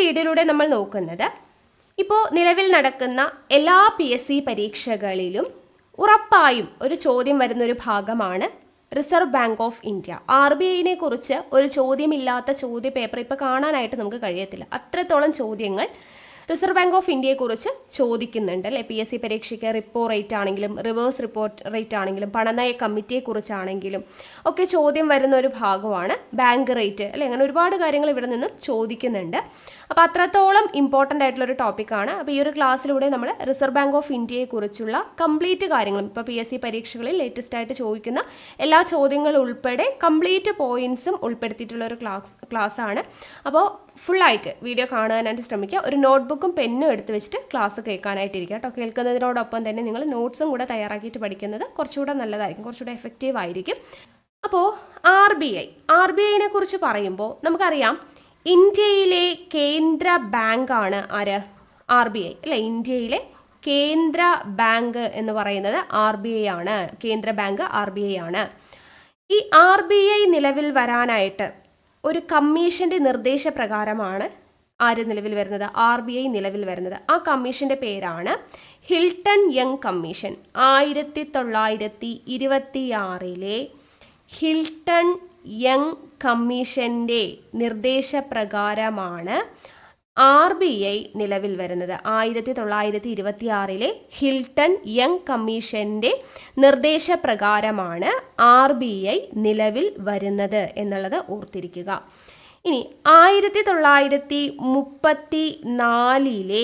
വീഡിയോയിലൂടെ നമ്മൾ നോക്കുന്നത് ഇപ്പോൾ നിലവിൽ നടക്കുന്ന എല്ലാ PSC പരീക്ഷകളിലും ഉറപ്പായും ഒരു ചോദ്യം വരുന്നൊരു ഭാഗമാണ് റിസർവ് ബാങ്ക് ഓഫ് ഇന്ത്യ. RBIനെ കുറിച്ച് ഒരു ചോദ്യമില്ലാത്ത ചോദ്യ പേപ്പർ ഇപ്പോൾ കാണാനായിട്ട് നമുക്ക് കഴിയത്തില്ല. അത്രത്തോളം ചോദ്യങ്ങൾ റിസർവ് ബാങ്ക് ഓഫ് ഇന്ത്യയെക്കുറിച്ച് ചോദിക്കുന്നുണ്ട് അല്ലേ. PSC പരീക്ഷയ്ക്ക് റിപ്പോ റേറ്റ് ആണെങ്കിലും റിവേഴ്സ് റിപ്പോർട്ട് റേറ്റ് ആണെങ്കിലും പണനയ കമ്മിറ്റിയെക്കുറിച്ചാണെങ്കിലും ഒക്കെ ചോദ്യം വരുന്ന ഒരു ഭാഗമാണ് ബാങ്ക് റേറ്റ് അല്ലെ. അങ്ങനെ ഒരുപാട് കാര്യങ്ങൾ ഇവിടെ നിന്ന് ചോദിക്കുന്നുണ്ട്. അപ്പോൾ അത്രത്തോളം ഇമ്പോർട്ടൻ്റ് ആയിട്ടുള്ളൊരു ടോപ്പിക്കാണ്. അപ്പോൾ ഈ ഒരു ക്ലാസ്സിലൂടെ നമ്മൾ റിസർവ് ബാങ്ക് ഓഫ് ഇന്ത്യയെക്കുറിച്ചുള്ള കംപ്ലീറ്റ് കാര്യങ്ങളും ഇപ്പോൾ PSC പരീക്ഷകളിൽ ലേറ്റസ്റ്റ് ആയിട്ട് ചോദിക്കുന്ന എല്ലാ ചോദ്യങ്ങളും ഉൾപ്പെടെ കംപ്ലീറ്റ് പോയിന്റ്സും ഉൾപ്പെടുത്തിയിട്ടുള്ള ഒരു ക്ലാസ് ആണ്. അപ്പോൾ ഫുള്ളായിട്ട് വീഡിയോ കാണാനായിട്ട് ശ്രമിക്കുക. ഒരു നോട്ട്ബുക്കും പെന്നും എടുത്ത് വെച്ചിട്ട് ക്ലാസ് കേൾക്കാനായിട്ടിരിക്കുക കേട്ടോ. കേൾക്കുന്നതിനോടൊപ്പം തന്നെ നിങ്ങൾ നോട്ട്സും കൂടെ തയ്യാറാക്കിയിട്ട് പഠിക്കുന്നത് കുറച്ചുകൂടെ നല്ലതായിരിക്കും, കുറച്ചുകൂടെ എഫക്റ്റീവ് ആയിരിക്കും. അപ്പോൾ RBIനെ കുറിച്ച് പറയുമ്പോൾ നമുക്കറിയാം ഇന്ത്യയിലെ കേന്ദ്ര ബാങ്കാണ് ആര്? RBI അല്ലേ. ഇന്ത്യയിലെ കേന്ദ്ര ബാങ്ക് എന്ന് പറയുന്നത് RBI ആണ്. കേന്ദ്ര ബാങ്ക് RBI ആണ്. ഈ RBI നിലവിൽ വരാനായിട്ട് ഒരു കമ്മീഷൻ്റെ നിർദ്ദേശപ്രകാരമാണ് ആര് നിലവിൽ വരുന്നത്? RBI നിലവിൽ വരുന്നത്. ആ കമ്മീഷൻ്റെ പേരാണ് Hilton young commission. 1926 Hilton young കമ്മീഷൻ്റെ നിർദ്ദേശപ്രകാരമാണ് RBI നിലവിൽ വരുന്നത്. 1926 ഹിൽട്ടൺ യങ് കമ്മീഷൻ്റെ നിർദ്ദേശപ്രകാരമാണ് RBI നിലവിൽ വരുന്നത് എന്നുള്ളത് ഓർത്തിരിക്കുക. ഇനി 1934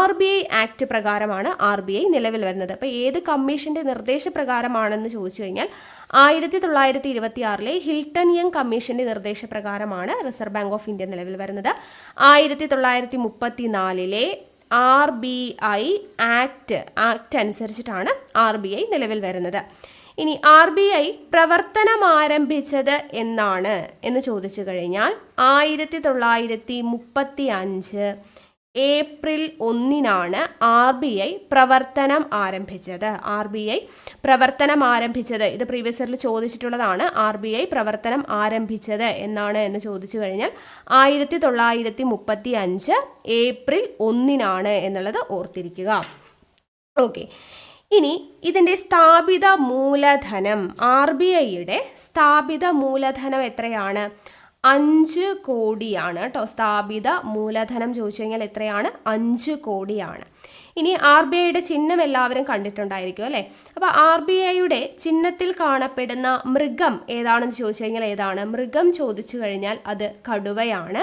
RBI ആക്ട് പ്രകാരമാണ് RBI നിലവിൽ വരുന്നത്. അപ്പോൾ ഏത് കമ്മീഷൻ്റെ നിർദ്ദേശപ്രകാരമാണെന്ന് ചോദിച്ചു കഴിഞ്ഞാൽ 1926 ഹിൽട്ടൺ യങ് കമ്മീഷൻ്റെ നിർദ്ദേശപ്രകാരമാണ് റിസർവ് ബാങ്ക് ഓഫ് ഇന്ത്യ നിലവിൽ വരുന്നത്. 1934 RBI ആക്ട് അനുസരിച്ചിട്ടാണ് RBI നിലവിൽ വരുന്നത്. ഇനി RBI പ്രവർത്തനം ആരംഭിച്ചത് എന്നാണ് എന്ന് ചോദിച്ചു കഴിഞ്ഞാൽ 1935 ഏപ്രിൽ 1 RBI പ്രവർത്തനം ആരംഭിച്ചത്. RBI പ്രവർത്തനം ആരംഭിച്ചത് ഇത് പ്രീവിയസ് ഇയറിൽ ചോദിച്ചിട്ടുള്ളതാണ്. RBI പ്രവർത്തനം ആരംഭിച്ചത് എന്നാണ് എന്ന് ചോദിച്ചു കഴിഞ്ഞാൽ 1935 ഏപ്രിൽ 1 എന്നുള്ളത് ഓർത്തിരിക്കുക. ഓക്കെ. ഇനി ഇതിൻ്റെ സ്ഥാപിത മൂലധനം, RBIയുടെ സ്ഥാപിത മൂലധനം എത്രയാണ്? 5 കോടിയാണ് കേട്ടോ. സ്ഥാപിത മൂലധനം ചോദിച്ചു കഴിഞ്ഞാൽ എത്രയാണ്? 5 കോടിയാണ്. ഇനി RBIയുടെ ചിഹ്നം എല്ലാവരും കണ്ടിട്ടുണ്ടായിരിക്കും അല്ലേ. അപ്പോൾ RBIയുടെ ചിഹ്നത്തിൽ കാണപ്പെടുന്ന മൃഗം ഏതാണെന്ന് ചോദിച്ചു കഴിഞ്ഞാൽ ഏതാണ്? മൃഗം ചോദിച്ചു കഴിഞ്ഞാൽ അത് കടുവയാണ്.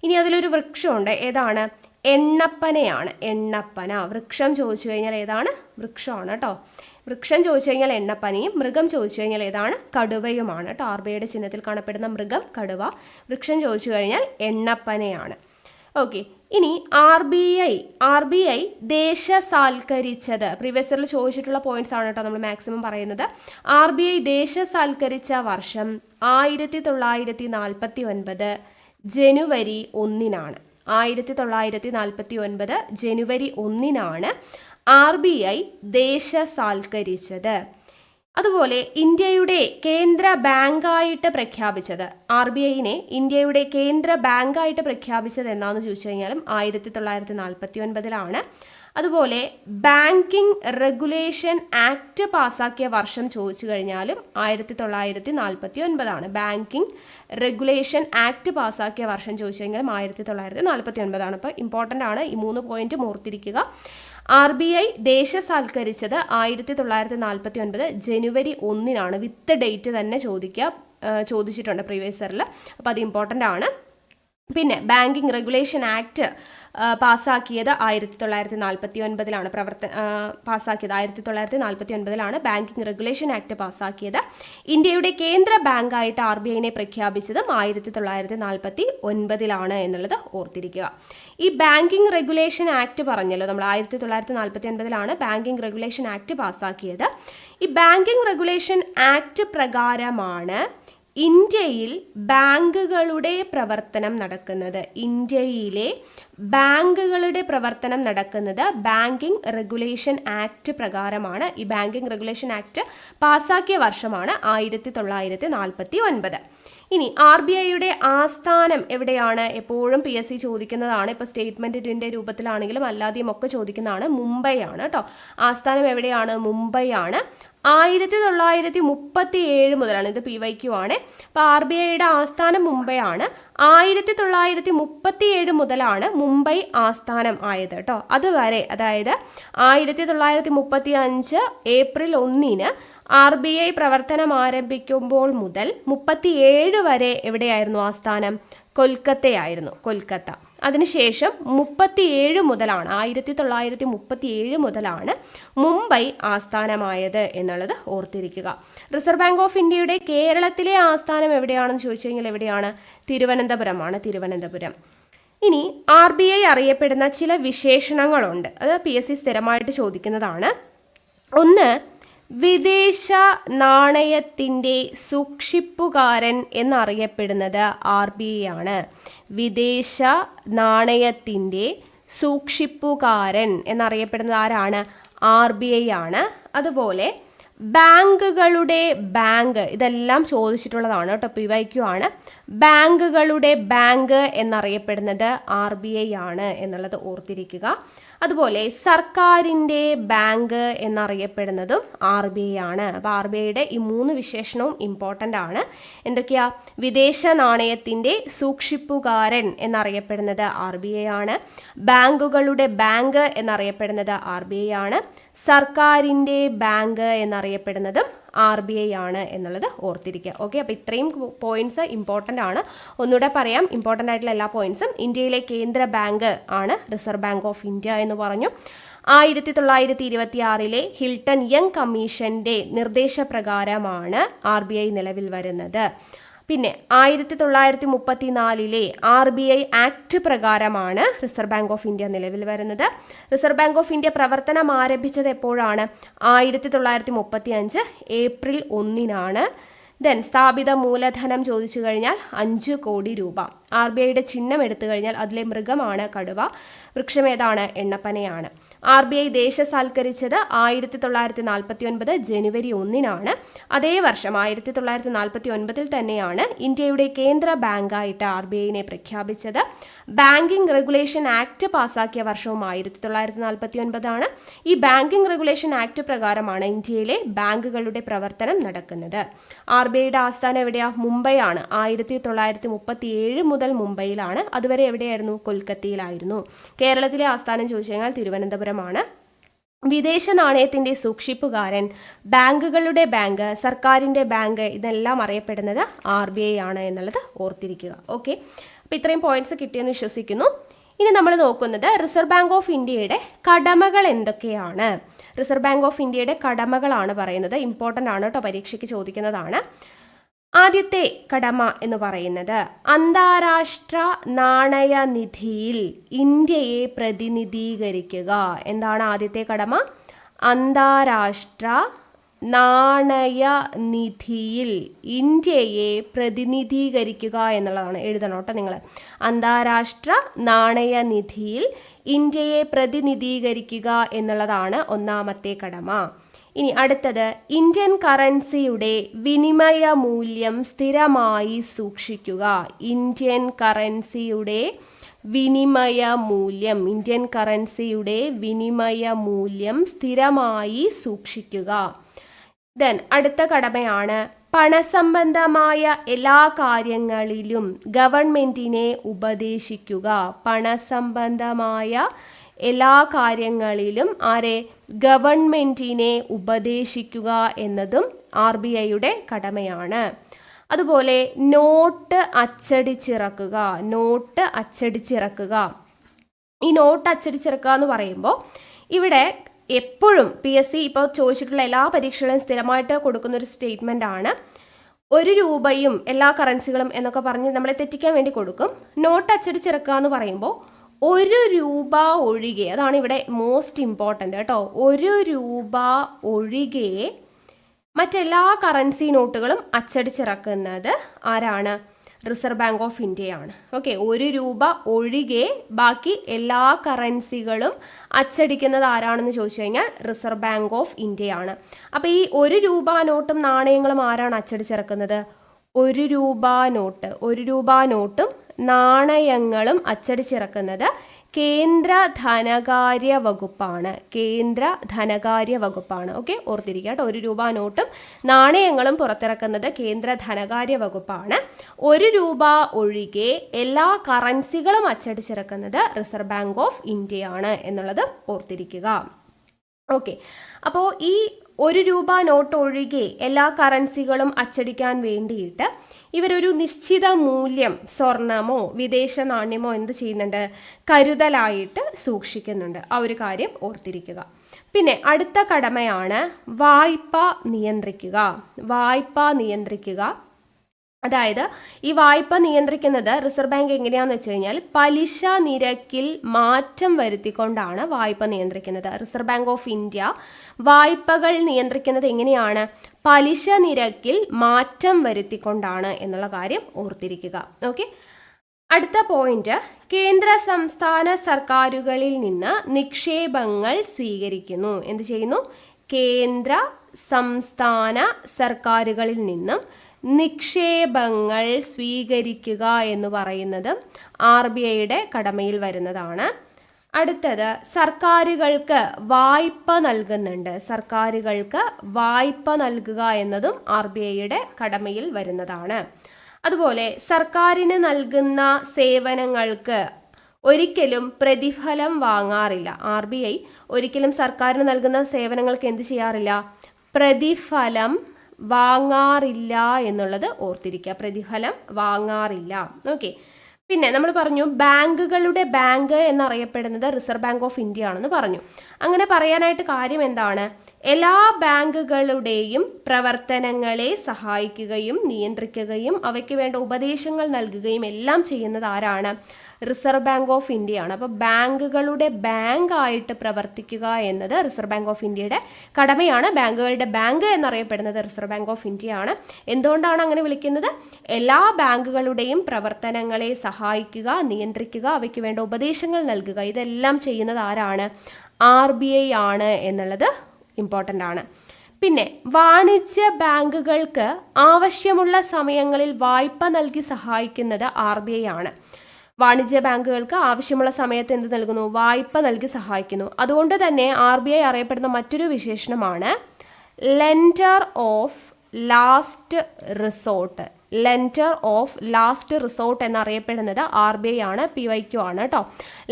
ഇനി അതിലൊരു വൃക്ഷമുണ്ട്, ഏതാണ്? എണ്ണപ്പനയാണ്. എണ്ണപ്പന. വൃക്ഷം ചോദിച്ചു കഴിഞ്ഞാൽ ഏതാണ്? വൃക്ഷമാണ് കേട്ടോ. വൃക്ഷം ചോദിച്ചു കഴിഞ്ഞാൽ എണ്ണപ്പനയും, മൃഗം ചോദിച്ചു കഴിഞ്ഞാൽ ഏതാണ്? കടുവയുമാണ് കേട്ടോ. RBIയുടെ ചിഹ്നത്തിൽ കാണപ്പെടുന്ന മൃഗം കടുവ, വൃക്ഷം ചോദിച്ചു കഴിഞ്ഞാൽ എണ്ണപ്പനയാണ്. ഓക്കെ. ഇനി RBI ദേശസാൽക്കരിച്ചത് പ്രീവിയസ് ഇയറിൽ ചോദിച്ചിട്ടുള്ള പോയിന്റ്സ് ആണ് കേട്ടോ നമ്മൾ മാക്സിമം പറയുന്നത്. RBI ദേശസാൽക്കരിച്ച വർഷം 1949 ജനുവരി 1 1949 ജനുവരി 1 RBI ദേശസാൽക്കരിച്ചത്. അതുപോലെ ഇന്ത്യയുടെ കേന്ദ്ര ബാങ്കായിട്ട് പ്രഖ്യാപിച്ചത്, RBIനെ ഇന്ത്യയുടെ കേന്ദ്ര ബാങ്കായിട്ട് പ്രഖ്യാപിച്ചത് എന്നാന്ന് ചോദിച്ചു കഴിഞ്ഞാലും 1949 അതുപോലെ ബാങ്കിങ് റെഗുലേഷൻ ആക്ട് പാസ്സാക്കിയ വർഷം ചോദിച്ചു കഴിഞ്ഞാലും 1949 ബാങ്കിങ് റെഗുലേഷൻ ആക്ട് പാസ്സാക്കിയ വർഷം ചോദിച്ചു കഴിഞ്ഞാലും 1949 അപ്പോൾ ഇമ്പോർട്ടൻ്റ് ആണ്. ഈ 3 പോയിന്റ് ഓർത്തിരിക്കുക. RBI ദേശസാൽക്കരിച്ചത് 1949 ജനുവരി 1 വിത്ത് ഡേറ്റ് തന്നെ ചോദിച്ചിട്ടുണ്ട് പ്രീവിയസ് ഇയറിൽ. അപ്പോൾ അത് ഇമ്പോർട്ടൻ്റ് ആണ്. പിന്നെ ബാങ്കിങ് റെഗുലേഷൻ ആക്ട് പാസ്സാക്കിയത് 1949 പാസ്സാക്കിയത് 1949 ബാങ്കിങ് റെഗുലേഷൻ ആക്ട് പാസ്സാക്കിയത്. ഇന്ത്യയുടെ കേന്ദ്ര ബാങ്കായിട്ട് RBIനെ പ്രഖ്യാപിച്ചതും 1949 എന്നുള്ളത് ഓർത്തിരിക്കുക. ഈ ബാങ്കിങ് റെഗുലേഷൻ ആക്ട് പറഞ്ഞല്ലോ നമ്മൾ, 1949 ബാങ്കിങ് റെഗുലേഷൻ ആക്ട് പാസ്സാക്കിയത്. ഈ ബാങ്കിങ് റെഗുലേഷൻ ആക്ട് പ്രകാരമാണ് ഇന്ത്യയിൽ ബാങ്കുകളുടെ പ്രവർത്തനം നടക്കുന്നത്. ഇന്ത്യയിലെ ബാങ്കുകളുടെ പ്രവർത്തനം നടക്കുന്നത് ബാങ്കിങ് റെഗുലേഷൻ ആക്ട് പ്രകാരമാണ്. ഈ ബാങ്കിങ് റെഗുലേഷൻ ആക്ട് പാസ്സാക്കിയ വർഷമാണ് 1949. ഇനി RBIയുടെ ആസ്ഥാനം എവിടെയാണ്? എപ്പോഴും PSC ചോദിക്കുന്നതാണ്. ഇപ്പോൾ സ്റ്റേറ്റ്മെന്റിന്റെ രൂപത്തിലാണെങ്കിലും അല്ലാതെയും ഒക്കെ ചോദിക്കുന്നതാണ്. മുംബൈ ആണ് കേട്ടോ. ആസ്ഥാനം എവിടെയാണ്? മുംബൈ ആണ്. 1937 മുതലാണ്, ഇത് PYQ ആണ്. അപ്പോൾ RBIയുടെ ആസ്ഥാനം മുംബൈ ആണ്. 1937 മുതലാണ് മുംബൈ ആസ്ഥാനം ആയത് കേട്ടോ. അതുവരെ, അതായത് 1935 ഏപ്രിൽ 1 RBI പ്രവർത്തനം ആരംഭിക്കുമ്പോൾ മുതൽ 37 വരെ എവിടെയായിരുന്നു ആസ്ഥാനം? കൊൽക്കത്തയായിരുന്നു, കൊൽക്കത്ത. അതിനുശേഷം 37 മുതലാണ്, 1937 മുതലാണ് മുംബൈ ആസ്ഥാനമായത് എന്നുള്ളത് ഓർത്തിരിക്കുക. റിസർവ് ബാങ്ക് ഓഫ് ഇന്ത്യയുടെ കേരളത്തിലെ ആസ്ഥാനം എവിടെയാണെന്ന് ചോദിച്ചു കഴിഞ്ഞാൽ എവിടെയാണ്? തിരുവനന്തപുരമാണ്, തിരുവനന്തപുരം. ഇനി RBI അറിയപ്പെടുന്ന ചില വിശേഷണങ്ങളുണ്ട്, അത് PSC സ്ഥിരമായിട്ട് ചോദിക്കുന്നതാണ്. ഒന്ന്, വിദേശ നാണയത്തിൻ്റെ സൂക്ഷിപ്പുകാരൻ എന്നറിയപ്പെടുന്നത് RBI ആണ്. വിദേശ നാണയത്തിൻ്റെ സൂക്ഷിപ്പുകാരൻ എന്നറിയപ്പെടുന്നത് ആരാണ്? RBI ആണ്. അതുപോലെ ബാങ്കുകളുടെ ബാങ്ക്, ഇതെല്ലാം ചോദിച്ചിട്ടുള്ളതാണ് കേട്ടോ, PYQ ആണ്. ബാങ്കുകളുടെ ബാങ്ക് എന്നറിയപ്പെടുന്നത് RBI ആണ് എന്നുള്ളത് ഓർത്തിരിക്കുക. അതുപോലെ സർക്കാരിൻ്റെ ബാങ്ക് എന്നറിയപ്പെടുന്നതും RBI ആണ്. അപ്പോൾ RBIയുടെ ഈ 3 വിശേഷണവും ഇമ്പോർട്ടൻ്റ് ആണ്. എന്തൊക്കെയാ? വിദേശ നാണയത്തിൻ്റെ സൂക്ഷിപ്പുകാരൻ എന്നറിയപ്പെടുന്നത് RBI ആണ്. ബാങ്കുകളുടെ ബാങ്ക് എന്നറിയപ്പെടുന്നത് RBI ആണ്. സർക്കാരിൻ്റെ ബാങ്ക് എന്നറിയപ്പെടുന്നതും RBI ആണ് എന്നുള്ളത് ഓർത്തിരിക്കുക. ഓക്കെ, അപ്പോൾ ഇത്രയും പോയിന്റ്സ് ഇമ്പോർട്ടൻ്റ് ആണ്. ഒന്നുകൂടെ പറയാം, ഇമ്പോർട്ടൻ്റ് ആയിട്ടുള്ള എല്ലാ പോയിന്റ്സും. ഇന്ത്യയിലെ കേന്ദ്ര ബാങ്ക് ആണ് റിസർവ് ബാങ്ക് ഓഫ് ഇന്ത്യ എന്ന് പറഞ്ഞു. 1926 ഹിൽട്ടൺ യങ് കമ്മീഷന്റെ നിർദ്ദേശപ്രകാരമാണ് RBI നിലവിൽ വരുന്നത്. പിന്നെ 1934 RBI ആക്ട് പ്രകാരമാണ് റിസർവ് ബാങ്ക് ഓഫ് ഇന്ത്യ നിലവിൽ വരുന്നത്. റിസർവ് ബാങ്ക് ഓഫ് ഇന്ത്യ പ്രവർത്തനം ആരംഭിച്ചത് എപ്പോഴാണ്? 1935 ഏപ്രിൽ 1 ദെൻ സ്ഥാപിത മൂലധനം ചോദിച്ചു കഴിഞ്ഞാൽ 5 കോടി രൂപ. RBIയുടെ ചിഹ്നം എടുത്തു കഴിഞ്ഞാൽ അതിലെ മൃഗമാണ് കടുവ, വൃക്ഷം ഏതാണ്? എണ്ണപ്പനയാണ്. RBI ദേശസാൽക്കരിച്ചത് 1949 ജനുവരി 1 അതേ വർഷം 1949 തന്നെയാണ് ഇന്ത്യയുടെ കേന്ദ്ര ബാങ്കായിട്ട് RBIനെ പ്രഖ്യാപിച്ചത്. ബാങ്കിംഗ് റെഗുലേഷൻ ആക്ട് പാസാക്കിയ വർഷവും 1949 ഈ ബാങ്കിംഗ് റെഗുലേഷൻ ആക്ട് പ്രകാരമാണ് ഇന്ത്യയിലെ ബാങ്കുകളുടെ പ്രവർത്തനം നടക്കുന്നത്. RBIയുടെ ആസ്ഥാനം എവിടെയാ? മുംബൈ ആണ്. 1937 മുതൽ മുംബൈയിലാണ്. അതുവരെ എവിടെയായിരുന്നു? കൊൽക്കത്തയിലായിരുന്നു. കേരളത്തിലെ ആസ്ഥാനം ചോദിച്ചു കഴിഞ്ഞാൽ തിരുവനന്തപുരമാണ്. വിദേശ നാണയത്തിൻ്റെ സൂക്ഷിപ്പുകാരൻ, ബാങ്കുകളുടെ ബാങ്ക്, സർക്കാരിൻ്റെ ബാങ്ക്, ഇതെല്ലാം അറിയപ്പെടുന്നത് RBI ആണ് എന്നുള്ളത് ഓർത്തിരിക്കുക. ഓക്കെ, അപ്പോൾ ഇത്രയും പോയിന്റ്സ് കിട്ടിയെന്ന് വിശ്വസിക്കുന്നു. ഇനി നമ്മൾ നോക്കുന്നത് റിസർവ് ബാങ്ക് ഓഫ് ഇന്ത്യയുടെ കടമകൾ എന്തൊക്കെയാണ്. റിസർവ് ബാങ്ക് ഓഫ് ഇന്ത്യയുടെ കടമകളാണ് പറയുന്നത്. ഇമ്പോർട്ടൻ്റ് ആണ് കേട്ടോ, പരീക്ഷയ്ക്ക് ചോദിക്കുന്നതാണ്. ആദ്യത്തെ കടമ എന്ന് പറയുന്നത് അന്താരാഷ്ട്ര നാണയനിധിയിൽ ഇന്ത്യയെ പ്രതിനിധീകരിക്കുക. എന്താണ് ആദ്യത്തെ കടമ? അന്താരാഷ്ട്ര നാണയനിധിയിൽ ഇന്ത്യയെ പ്രതിനിധീകരിക്കുക എന്നുള്ളതാണ്. എഴുതണം കേട്ടോ നിങ്ങൾ. അന്താരാഷ്ട്ര നാണയനിധിയിൽ ഇന്ത്യയെ പ്രതിനിധീകരിക്കുക എന്നുള്ളതാണ് ഒന്നാമത്തെ കടമ. ഇനി അടുത്തത് ഇന്ത്യൻ കറൻസിയുടെ വിനിമയ മൂല്യം സ്ഥിരമായി സൂക്ഷിക്കുക. ഇന്ത്യൻ കറൻസിയുടെ വിനിമയ മൂല്യം സ്ഥിരമായി സൂക്ഷിക്കുക. ദെൻ അടുത്ത കടമയാണ് പണസംബന്ധമായ എല്ലാ കാര്യങ്ങളിലും ഗവൺമെന്റിനെ ഉപദേശിക്കുക. പണസംബന്ധമായ എല്ലാ കാര്യങ്ങളിലും ഗവൺമെന്റിനെ ഉപദേശിക്കുക എന്നതും RBIയുടെ കടമയാണ്. അതുപോലെ നോട്ട് അച്ചടിച്ചിറക്കുക. ഈ നോട്ട് അച്ചടിച്ചിറക്കുക എന്ന് പറയുമ്പോൾ ഇവിടെ എപ്പോഴും PSC ഇപ്പോൾ ചോദിച്ചിട്ടുള്ള എല്ലാ പരീക്ഷകളും സ്ഥിരമായിട്ട് കൊടുക്കുന്ന ഒരു സ്റ്റേറ്റ്മെൻ്റ് ആണ്. 1 രൂപയും എല്ലാ കറൻസികളും എന്നൊക്കെ പറഞ്ഞ് നമ്മളെ തെറ്റിക്കാൻ വേണ്ടി കൊടുക്കും. നോട്ട് അച്ചടിച്ചിറക്കുക എന്ന് പറയുമ്പോൾ 1 രൂപ ഒഴികെ, അതാണ് ഇവിടെ മോസ്റ്റ് ഇമ്പോർട്ടൻ്റ് കേട്ടോ, 1 രൂപ ഒഴികെ മറ്റെല്ലാ കറൻസി നോട്ടുകളും അച്ചടിച്ചിറക്കുന്നത് ആരാണ്? റിസർവ് ബാങ്ക് ഓഫ് ഇന്ത്യയാണ്. ഓക്കെ, 1 രൂപ ഒഴികെ ബാക്കി എല്ലാ കറൻസികളും അച്ചടിക്കുന്നത് ആരാണെന്ന് ചോദിച്ചു കഴിഞ്ഞാൽ റിസർവ് ബാങ്ക് ഓഫ് ഇന്ത്യയാണ്. അപ്പോൾ ഈ 1 രൂപ നോട്ടും നാണയങ്ങളും ആരാണ് അച്ചടിച്ചിറക്കുന്നത്? ഒരു രൂപ നോട്ടും നാണയങ്ങളും അച്ചടിച്ചിറക്കുന്നത് കേന്ദ്ര ധനകാര്യ വകുപ്പാണ്. ഓക്കെ, ഓർത്തിരിക്കുക കേട്ടോ. 1 രൂപ നോട്ടും നാണയങ്ങളും പുറത്തിറക്കുന്നത് കേന്ദ്ര ധനകാര്യ വകുപ്പാണ്. 1 രൂപ ഒഴികെ എല്ലാ കറൻസികളും അച്ചടിച്ചിറക്കുന്നത് റിസർവ് ബാങ്ക് ഓഫ് ഇന്ത്യയാണ് എന്നുള്ളത് ഓർത്തിരിക്കുക. ഓക്കെ, അപ്പോൾ ഈ 1 രൂപ നോട്ട് ഒഴികെ എല്ലാ കറൻസികളും അച്ചടിക്കാൻ വേണ്ടിയിട്ട് ഇവരൊരു നിശ്ചിത മൂല്യം സ്വർണമോ വിദേശ നാണ്യമോ എന്ത് ചെയ്യുന്നുണ്ട്, കരുതലായിട്ട് സൂക്ഷിക്കുന്നുണ്ട്. ആ ഒരു കാര്യം ഓർത്തിരിക്കുക. പിന്നെ അടുത്ത കടമയാണ് വായ്പ നിയന്ത്രിക്കുക. അതായത് ഈ വായ്പ നിയന്ത്രിക്കുന്നത് റിസർവ് ബാങ്ക് എങ്ങനെയാണെന്ന് വെച്ച് കഴിഞ്ഞാൽ പലിശ നിരക്കിൽ മാറ്റം വരുത്തിക്കൊണ്ടാണ് വായ്പ നിയന്ത്രിക്കുന്നത്. റിസർവ് ബാങ്ക് ഓഫ് ഇന്ത്യ വായ്പകൾ നിയന്ത്രിക്കുന്നത് എങ്ങനെയാണ്? പലിശ നിരക്കിൽ മാറ്റം വരുത്തിക്കൊണ്ടാണ് എന്നുള്ള കാര്യം ഓർത്തിരിക്കുക. ഓക്കെ, അടുത്ത പോയിന്റ്, കേന്ദ്ര സംസ്ഥാന സർക്കാരുകളിൽ നിന്ന് നിക്ഷേപങ്ങൾ സ്വീകരിക്കുന്നു. എന്ത് ചെയ്യുന്നു? കേന്ദ്ര സംസ്ഥാന സർക്കാരുകളിൽ നിന്നും നിക്ഷേപങ്ങൾ സ്വീകരിക്കുക എന്ന് പറയുന്നത് RBIയുടെ കടമയിൽ വരുന്നതാണ്. അടുത്തത്, സർക്കാരുകൾക്ക് വായ്പ നൽകുക എന്നതും RBIയുടെ കടമയിൽ വരുന്നതാണ്. അതുപോലെ സർക്കാരിന് നൽകുന്ന സേവനങ്ങൾക്ക് ഒരിക്കലും പ്രതിഫലം വാങ്ങാറില്ല. RBI ഒരിക്കലും സർക്കാരിന് നൽകുന്ന സേവനങ്ങൾക്ക് എന്ത് ചെയ്യാറില്ല? പ്രതിഫലം വാങ്ങാറില്ല എന്നുള്ളത് ഓർത്തിരിക്കുക. പ്രതിഫലം വാങ്ങാറില്ല. ഓക്കെ, പിന്നെ നമ്മൾ പറഞ്ഞു ബാങ്കുകളുടെ ബാങ്ക് എന്നറിയപ്പെടുന്നത് റിസർവ് ബാങ്ക് ഓഫ് ഇന്ത്യ ആണെന്ന് പറഞ്ഞു. അങ്ങനെ പറയാനായിട്ട് കാര്യം എന്താണ്? എല്ലാ ബാങ്കുകളുടെയും പ്രവർത്തനങ്ങളെ സഹായിക്കുകയും നിയന്ത്രിക്കുകയും അവയ്ക്ക് വേണ്ട ഉപദേശങ്ങൾ നൽകുകയും എല്ലാം ചെയ്യുന്നത് ആരാണ്? റിസർവ് ബാങ്ക് ഓഫ് ഇന്ത്യയാണ്. അപ്പോൾ ബാങ്കുകളുടെ ബാങ്ക് ആയിട്ട് പ്രവർത്തിക്കുക എന്നത് റിസർവ് ബാങ്ക് ഓഫ് ഇന്ത്യയുടെ കടമയാണ്. ബാങ്കുകളുടെ ബാങ്ക് എന്നറിയപ്പെടുന്നത് റിസർവ് ബാങ്ക് ഓഫ് ഇന്ത്യയാണ്. എന്തുകൊണ്ടാണ് അങ്ങനെ വിളിക്കുന്നത്? എല്ലാ ബാങ്കുകളുടെയും പ്രവർത്തനങ്ങളെ സഹായിക്കുക, നിയന്ത്രിക്കുക, അവയ്ക്ക് വേണ്ട ഉപദേശങ്ങൾ നൽകുക, ഇതെല്ലാം ചെയ്യുന്നത് ആരാണ്? RBI ആണ് എന്നുള്ളത് ഇമ്പോർട്ടൻ്റ് ആണ്. പിന്നെ വാണിജ്യ ബാങ്കുകൾക്ക് ആവശ്യമുള്ള സമയങ്ങളിൽ വായ്പ നൽകി സഹായിക്കുന്നത് RBI ആണ്. വാണിജ്യ ബാങ്കുകൾക്ക് ആവശ്യമുള്ള സമയത്ത് എന്ത് നൽകുന്നു? വായ്പ നൽകി സഹായിക്കുന്നു. അതുകൊണ്ട് തന്നെ RBI അറിയപ്പെടുന്ന മറ്റൊരു വിശേഷണമാണ് ലെൻഡർ ഓഫ് ലാസ്റ്റ് റിസോർട്ട് എന്നറിയപ്പെടുന്നത് RBI ആണ്. PYQ ആണ് കേട്ടോ.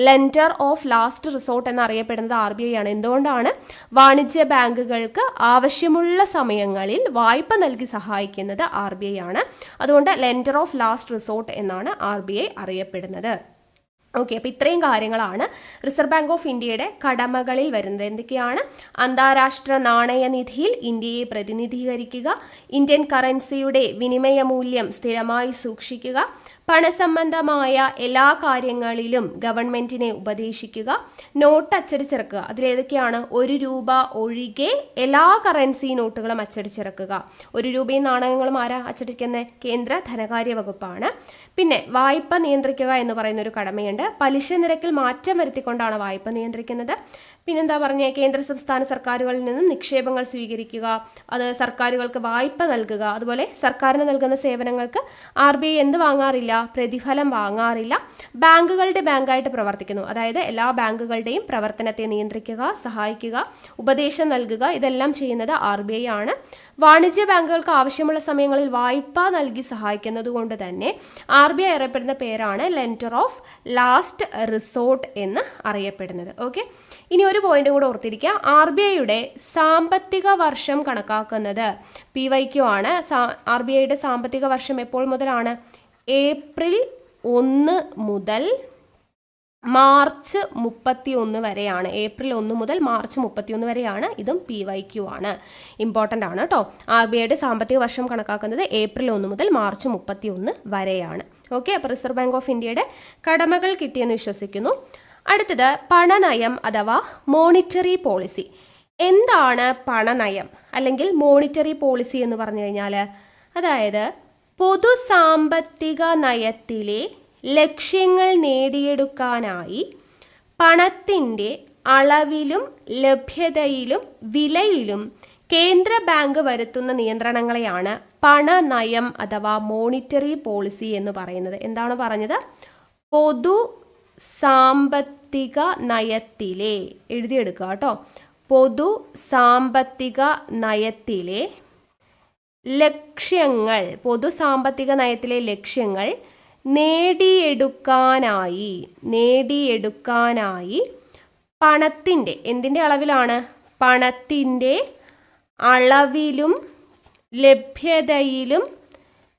ലെൻഡർ ഓഫ് ലാസ്റ്റ് റിസോർട്ട് എന്നറിയപ്പെടുന്നത് RBI ആണ്. എന്തുകൊണ്ടാണ്? വാണിജ്യ ബാങ്കുകൾക്ക് ആവശ്യമുള്ള സമയങ്ങളിൽ വായ്പ നൽകി സഹായിക്കുന്നത് RBI ആണ്. അതുകൊണ്ട് ലെൻഡർ ഓഫ് ലാസ്റ്റ് റിസോർട്ട് എന്നാണ് RBI അറിയപ്പെടുന്നത്. ഓക്കെ, അപ്പോൾ ഇത്രയും കാര്യങ്ങളാണ് റിസർവ് ബാങ്ക് ഓഫ് ഇന്ത്യയുടെ കടമകളിൽ വരുന്നത്. എന്തൊക്കെയാണ്? അന്താരാഷ്ട്ര നാണയനിധിയിൽ ഇന്ത്യയെ പ്രതിനിധീകരിക്കുക, ഇന്ത്യൻ കറൻസിയുടെ വിനിമയ മൂല്യം സ്ഥിരമായി സൂക്ഷിക്കുക, പണസംബന്ധമായ എല്ലാ കാര്യങ്ങളിലും ഗവൺമെന്റിനെ ഉപദേശിക്കുക, നോട്ട് അച്ചടിച്ചിറക്കുക. അതിലേതൊക്കെയാണ്? 1 രൂപ ഒഴികെ എല്ലാ കറൻസി നോട്ടുകളും അച്ചടിച്ചിറക്കുക. 1 രൂപയും നാണയങ്ങളും ആരാ അച്ചടിക്കുന്നത്? കേന്ദ്ര ധനകാര്യ വകുപ്പാണ്. പിന്നെ വായ്പ നിയന്ത്രിക്കുക എന്ന് പറയുന്ന ഒരു കടമയുണ്ട്. പലിശ നിരക്കിൽ മാറ്റം വരുത്തിക്കൊണ്ടാണ് വായ്പ നിയന്ത്രിക്കുന്നത്. പിന്നെന്താ പറഞ്ഞേ? കേന്ദ്ര സംസ്ഥാന സർക്കാരുകളിൽ നിന്നും നിക്ഷേപങ്ങൾ സ്വീകരിക്കുക, അത് സർക്കാരുകൾക്ക് വായ്പ നൽകുക. അതുപോലെ സർക്കാരിന് നൽകുന്ന സേവനങ്ങൾക്ക് RBI എന്ത് വാങ്ങാറില്ല? പ്രതിഫലം വാങ്ങാറില്ല. ബാങ്കുകളുടെ ബാങ്കായിട്ട് പ്രവർത്തിക്കുന്നു. അതായത് എല്ലാ ബാങ്കുകളുടെയും പ്രവർത്തനത്തെ നിയന്ത്രിക്കുക, സഹായിക്കുക, ഉപദേശം നൽകുക, ഇതെല്ലാം ചെയ്യുന്നത് RBI ആണ്. വാണിജ്യ ബാങ്കുകൾക്ക് ആവശ്യമുള്ള സമയങ്ങളിൽ വായ്പ നൽകി സഹായിക്കുന്നത് കൊണ്ട് തന്നെ RBI അറിയപ്പെടുന്ന പേരാണ് ലെൻഡർ ഓഫ് ലാസ്റ്റ് റിസോർട്ട് എന്ന് അറിയപ്പെടുന്നത്. ഓക്കെ, ഇനി ഒരു പോയിന്റ് കൂടെ ഓർത്തിരിക്കുക. RBIയുടെ സാമ്പത്തിക വർഷം കണക്കാക്കുന്നത് PYQ ആണ്. RBIയുടെ സാമ്പത്തിക വർഷം എപ്പോൾ മുതലാണ്? ഏപ്രിൽ 1 മുതൽ മാർച്ച് 31 വരെയാണ്. ഏപ്രിൽ 1 മുതൽ മാർച്ച് 31 വരെയാണ്. ഇതും PYQ ആണ്. ഇമ്പോർട്ടൻ്റ് ആണ് കേട്ടോ. RBIയുടെ സാമ്പത്തിക വർഷം കണക്കാക്കുന്നത് ഏപ്രിൽ 1 മുതൽ മാർച്ച് 31 വരെയാണ്. ഓക്കെ, അപ്പോൾ റിസർവ് ബാങ്ക് ഓഫ് ഇന്ത്യയുടെ കടമകൾ കിട്ടിയെന്ന് വിശ്വസിക്കുന്നു. അടുത്തത് പണനയം അഥവാ മോണിറ്ററി പോളിസി. എന്താണ് പണനയം അല്ലെങ്കിൽ മോണിറ്ററി പോളിസി എന്ന് പറഞ്ഞു കഴിഞ്ഞാൽ? അതായത് പൊതു സാമ്പത്തിക നയത്തിലെ ലക്ഷ്യങ്ങൾ നേടിയെടുക്കാനായി പണത്തിൻ്റെ അളവിലും ലഭ്യതയിലും വിലയിലും കേന്ദ്ര ബാങ്ക് വരുത്തുന്ന നിയന്ത്രണങ്ങളെയാണ് പണനയം അഥവാ മോണിറ്ററി പോളിസി എന്ന് പറയുന്നത്? എന്താണ് പറഞ്ഞത്? പൊതു സാമ്പത്തിക നയത്തിലെ, എഴുതിയെടുക്കുക കേട്ടോ, പൊതു സാമ്പത്തിക നയത്തിലെ ലക്ഷ്യങ്ങൾ, പൊതു സാമ്പത്തിക നയത്തിലെ ലക്ഷ്യങ്ങൾ നേടിയെടുക്കാനായി പണത്തിൻ്റെ, എന്തിൻ്റെ അളവിലാണ്? പണത്തിൻ്റെ അളവിലും ലഭ്യതയിലും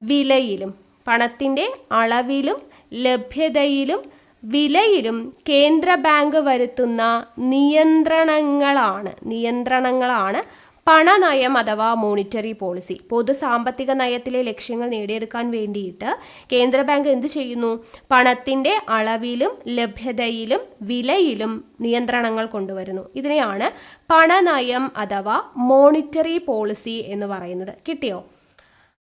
വിലയിലും, പണത്തിൻ്റെ അളവിലും ലഭ്യതയിലും വിലയിലും കേന്ദ്ര ബാങ്ക് വരുത്തുന്ന നിയന്ത്രണങ്ങളാണ് പണനയം അഥവാ മോണിറ്ററി പോളിസി. പൊതു സാമ്പത്തിക നയത്തിലെ ലക്ഷ്യങ്ങൾ നേടിയെടുക്കാൻ വേണ്ടിയിട്ട് കേന്ദ്ര ബാങ്ക് എന്ത് ചെയ്യുന്നു? പണത്തിൻ്റെ അളവിലും ലഭ്യതയിലും വിലയിലും നിയന്ത്രണങ്ങൾ കൊണ്ടുവരുന്നു. ഇതിനെയാണ് പണനയം അഥവാ മോണിറ്ററി പോളിസി എന്ന് പറയുന്നത്. കിട്ടിയോ?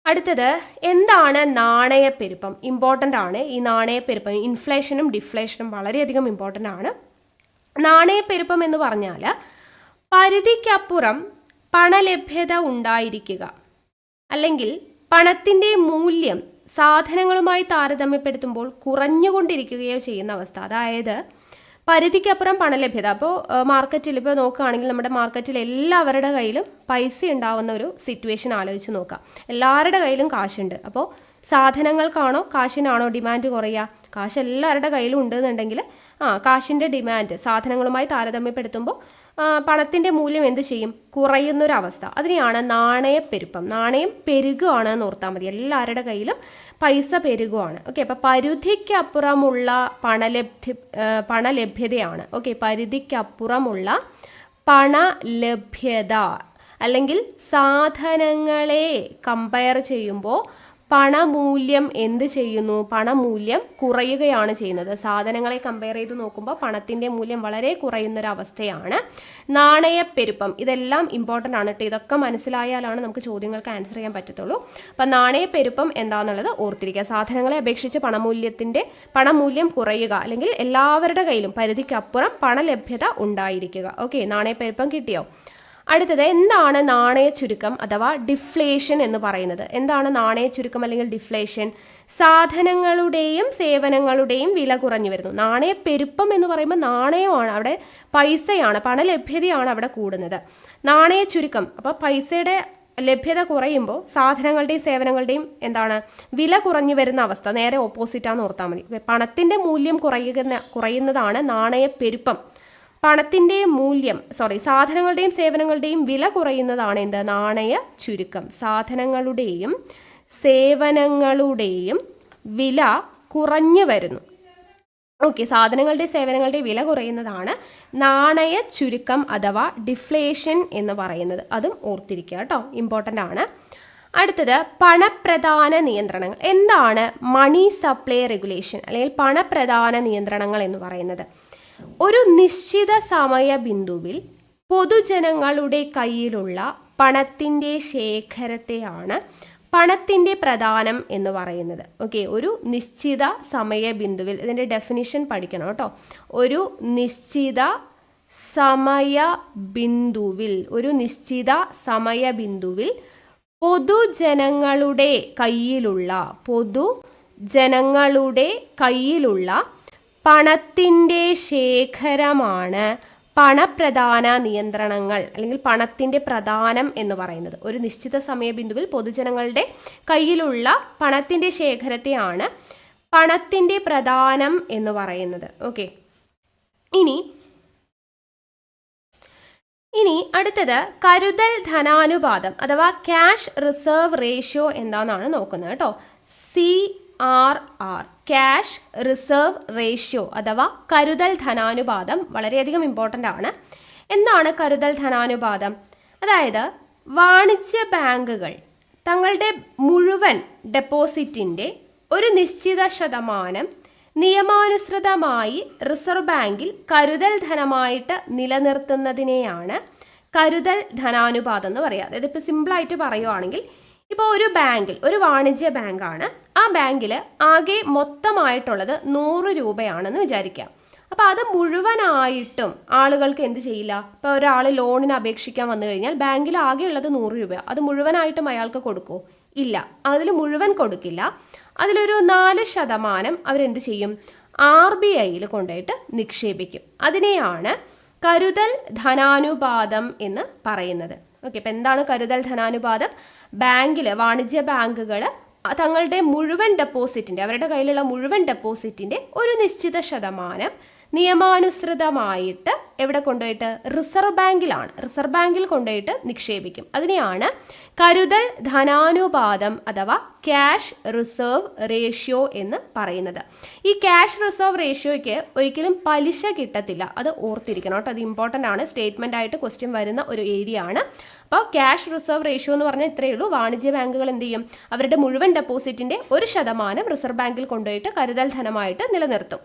അടുത്തത് എന്താണ് നാണയപ്പെരുപ്പം? ഇമ്പോർട്ടൻ്റ് ആണ് ഈ നാണയപ്പെരുപ്പം. ഇൻഫ്ലേഷനും ഡിഫ്ലേഷനും വളരെയധികം ഇമ്പോർട്ടൻ്റ് ആണ്. നാണയപ്പെരുപ്പം എന്ന് പറഞ്ഞാൽ പരിധിക്കപ്പുറം പണലഭ്യത ഉണ്ടായിരിക്കുക, അല്ലെങ്കിൽ പണത്തിൻ്റെ മൂല്യം സാധനങ്ങളുമായി താരതമ്യപ്പെടുത്തുമ്പോൾ കുറഞ്ഞുകൊണ്ടിരിക്കുകയോ ചെയ്യുന്ന അവസ്ഥ. അതായത് പരിധിക്കപ്പുറം പണലഭ്യത. അപ്പോൾ മാർക്കറ്റിൽ ഇപ്പോൾ നോക്കുകയാണെങ്കിൽ നമ്മുടെ മാർക്കറ്റിൽ എല്ലാവരുടെ കയ്യിലും പൈസ ഉണ്ടാവുന്ന ഒരു സിറ്റുവേഷൻ ആലോചിച്ച് നോക്കാം. എല്ലാവരുടെ കയ്യിലും കാശുണ്ട്. അപ്പോൾ സാധനങ്ങൾക്കാണോ കാശിനാണോ ഡിമാൻഡ് കുറയുക? കാശ് എല്ലാവരുടെ കയ്യിലും ഉണ്ടെന്നുണ്ടെങ്കിൽ കാശിൻ്റെ ഡിമാൻഡ് സാധനങ്ങളുമായി താരതമ്യപ്പെടുത്തുമ്പോൾ പണത്തിൻ്റെ മൂല്യം എന്ത് ചെയ്യും? കുറയുന്നൊരവസ്ഥ. അതിനെയാണ് നാണയപ്പെരുപ്പം. നാണയം പെരുകുകയാണ് എന്ന് ഓർത്താൽ മതി. എല്ലാവരുടെ കയ്യിലും പൈസ പെരുകുകയാണ്. ഓക്കെ, അപ്പോൾ പരിധിക്കപ്പുറമുള്ള പണലഭ്യതയാണ്. ഓക്കെ, പരിധിക്കപ്പുറമുള്ള പണലഭ്യത, അല്ലെങ്കിൽ സാധനങ്ങളെ കമ്പയർ ചെയ്യുമ്പോൾ പണമൂല്യം എന്ത് ചെയ്യുന്നു? പണമൂല്യം കുറയുകയാണ് ചെയ്യുന്നത്. സാധനങ്ങളെ കമ്പയർ ചെയ്ത് നോക്കുമ്പോൾ പണത്തിൻ്റെ മൂല്യം വളരെ കുറയുന്നൊരവസ്ഥയാണ് നാണയപ്പെരുപ്പം. ഇതെല്ലാം ഇമ്പോർട്ടൻ്റ് ആണ് കേട്ടോ. ഇതൊക്കെ മനസ്സിലായാലാണ് നമുക്ക് ചോദ്യങ്ങൾക്ക് ആൻസർ ചെയ്യാൻ പറ്റത്തുള്ളൂ. അപ്പം നാണയപ്പെരുപ്പം എന്താണെന്നുള്ളത് ഓർത്തിരിക്കുക. സാധനങ്ങളെ അപേക്ഷിച്ച് പണമൂല്യം കുറയുക, അല്ലെങ്കിൽ എല്ലാവരുടെ കയ്യിലും പരിധിക്കപ്പുറം പണലഭ്യത ഉണ്ടായിരിക്കുക. ഓക്കെ, നാണയപ്പെരുപ്പം കിട്ടിയോ? അടുത്തത് എന്താണ് നാണയ ചുരുക്കം അഥവാ ഡിഫ്ലേഷൻ എന്ന് പറയുന്നത്? എന്താണ് നാണയ ചുരുക്കം അല്ലെങ്കിൽ ഡിഫ്ലേഷൻ? സാധനങ്ങളുടെയും സേവനങ്ങളുടെയും വില കുറഞ്ഞു വരുന്നു. നാണയപ്പെരുപ്പം എന്ന് പറയുമ്പോൾ നാണയമാണ്, അവിടെ പൈസയാണ്, പണലഭ്യതയാണ് അവിടെ കൂടുന്നത്. നാണയ ചുരുക്കം, അപ്പോൾ പൈസയുടെ ലഭ്യത കുറയുമ്പോൾ സാധനങ്ങളുടെയും സേവനങ്ങളുടെയും എന്താണ്? വില കുറഞ്ഞു വരുന്ന അവസ്ഥ. നേരെ ഓപ്പോസിറ്റാന്ന് ഓർത്താൽ മതി. പണത്തിൻ്റെ മൂല്യം കുറയുന്നതാണ് നാണയപ്പെരുപ്പം. പണത്തിൻ്റെ മൂല്യം സാധനങ്ങളുടെയും സേവനങ്ങളുടെയും വില കുറയുന്നതാണ് എന്ത്? നാണയ ചുരുക്കം. സാധനങ്ങളുടെയും സേവനങ്ങളുടെയും വില കുറഞ്ഞു വരുന്നു. ഓക്കെ, സാധനങ്ങളുടെയും സേവനങ്ങളുടെയും വില കുറയുന്നതാണ് നാണയ ചുരുക്കം അഥവാ ഡിഫ്ലേഷൻ എന്ന് പറയുന്നത്. അതും ഓർത്തിരിക്കുക കേട്ടോ, ഇമ്പോർട്ടൻ്റ് ആണ്. അടുത്തത് പണപ്രധാന നിയന്ത്രണങ്ങൾ. എന്താണ് മണി സപ്ലൈ റെഗുലേഷൻ അല്ലെങ്കിൽ പണപ്രധാന നിയന്ത്രണങ്ങൾ എന്ന് പറയുന്നത്? ഒരു നിശ്ചിത സമയ ബിന്ദുവിൽ പൊതുജനങ്ങളുടെ കയ്യിലുള്ള പണത്തിൻ്റെ ശേഖരത്തെയാണ് പണത്തിൻ്റെ പ്രധാനം എന്ന് പറയുന്നത്. ഓക്കെ, ഒരു നിശ്ചിത സമയ ബിന്ദുവിൽ, ഇതിൻ്റെ ഡെഫിനിഷൻ പഠിക്കണം കേട്ടോ. ഒരു നിശ്ചിത സമയ ബിന്ദുവിൽ പൊതുജനങ്ങളുടെ കയ്യിലുള്ള പണത്തിൻ്റെ ശേഖരമാണ് പണപ്രധാന നിയന്ത്രണങ്ങൾ അല്ലെങ്കിൽ പണത്തിൻ്റെ പ്രധാനം എന്ന് പറയുന്നത്. ഒരു നിശ്ചിത സമയബിന്ദുവിൽ പൊതുജനങ്ങളുടെ കയ്യിലുള്ള പണത്തിൻ്റെ ശേഖരത്തെയാണ് പണത്തിൻ്റെ പ്രധാനം എന്ന് പറയുന്നത്. ഓക്കെ, ഇനി അടുത്തത് കരുതൽ ധനാനുപാതം അഥവാ ക്യാഷ് റിസർവ് റേഷ്യോ എന്താണെന്നാണ് നോക്കുന്നത് കേട്ടോ. CRR, ക്യാഷ് റിസർവ് റേഷ്യോ അഥവാ കരുതൽ ധനാനുപാതം വളരെയധികം ഇമ്പോർട്ടൻ്റ് ആണ്. എന്താണ് കരുതൽ ധനാനുപാതം? അതായത് വാണിജ്യ ബാങ്കുകൾ തങ്ങളുടെ മുഴുവൻ ഡെപ്പോസിറ്റിൻ്റെ ഒരു നിശ്ചിത ശതമാനം നിയമാനുസൃതമായി റിസർവ് ബാങ്കിൽ കരുതൽ ധനമായിട്ട് നിലനിർത്തുന്നതിനെയാണ് കരുതൽ ധനാനുപാതം എന്ന് പറയുക. അതായത് ഇപ്പോൾ സിമ്പിളായിട്ട് പറയുവാണെങ്കിൽ, ഇപ്പോൾ ഒരു ബാങ്കിൽ, ഒരു വാണിജ്യ ബാങ്കാണ്, ആ ബാങ്കിൽ ആകെ മൊത്തമായിട്ടുള്ളത് 100 രൂപയാണെന്ന് വിചാരിക്കാം. അപ്പോൾ അത് മുഴുവനായിട്ടും ആളുകൾക്ക് എന്ത് ചെയ്യില്ല? ഇപ്പോൾ ഒരാൾ ലോണിന് അപേക്ഷിക്കാൻ വന്നു കഴിഞ്ഞാൽ ബാങ്കിൽ ആകെ ഉള്ളത് 100 രൂപ, അത് മുഴുവനായിട്ടും അയാൾക്ക് കൊടുക്കുമോ? ഇല്ല, അതിൽ മുഴുവൻ കൊടുക്കില്ല. അതിലൊരു 4% അവരെന്ത് ചെയ്യും? RBIയിൽ കൊണ്ടുപോയിട്ട് നിക്ഷേപിക്കും. അതിനെയാണ് കരുതൽ ധനാനുപാതം എന്ന് പറയുന്നത്. ഓക്കെ, അപ്പം എന്താണ് കരുതൽ ധനാനുപാതം? വാണിജ്യ ബാങ്കുകൾ തങ്ങളുടെ മുഴുവൻ ഡെപ്പോസിറ്റിൻ്റെ, അവരുടെ കയ്യിലുള്ള മുഴുവൻ ഡെപ്പോസിറ്റിൻ്റെ ഒരു നിശ്ചിത ശതമാനം നിയമാനുസൃതമായിട്ട് എവിടെ കൊണ്ടുപോയിട്ട്? റിസർവ് ബാങ്കിൽ കൊണ്ടുപോയിട്ട് നിക്ഷേപിക്കും. അതിനെയാണ് കരുതൽ ധനാനുപാതം അഥവാ ക്യാഷ് റിസർവ് റേഷ്യോ എന്ന് പറയുന്നത്. ഈ ക്യാഷ് റിസർവ് റേഷ്യോയ്ക്ക് ഒരിക്കലും പലിശ കിട്ടത്തില്ല, അത് ഓർത്തിരിക്കണം കേട്ടോ. അത് ഇമ്പോർട്ടൻ്റ് ആണ്, സ്റ്റേറ്റ്മെൻ്റ് ആയിട്ട് ക്വസ്റ്റ്യൻ വരുന്ന ഒരു ഏരിയ ആണ്. അപ്പോൾ ക്യാഷ് റിസർവ് റേഷ്യോ എന്ന് പറഞ്ഞാൽ ഇത്രയേ ഉള്ളൂ. വാണിജ്യ ബാങ്കുകൾ എന്ത് ചെയ്യും? അവരുടെ മുഴുവൻ ഡെപ്പോസിറ്റിൻ്റെ 1% റിസർവ് ബാങ്കിൽ കൊണ്ടുപോയിട്ട് കരുതൽ ധനമായിട്ട് നിലനിർത്തും.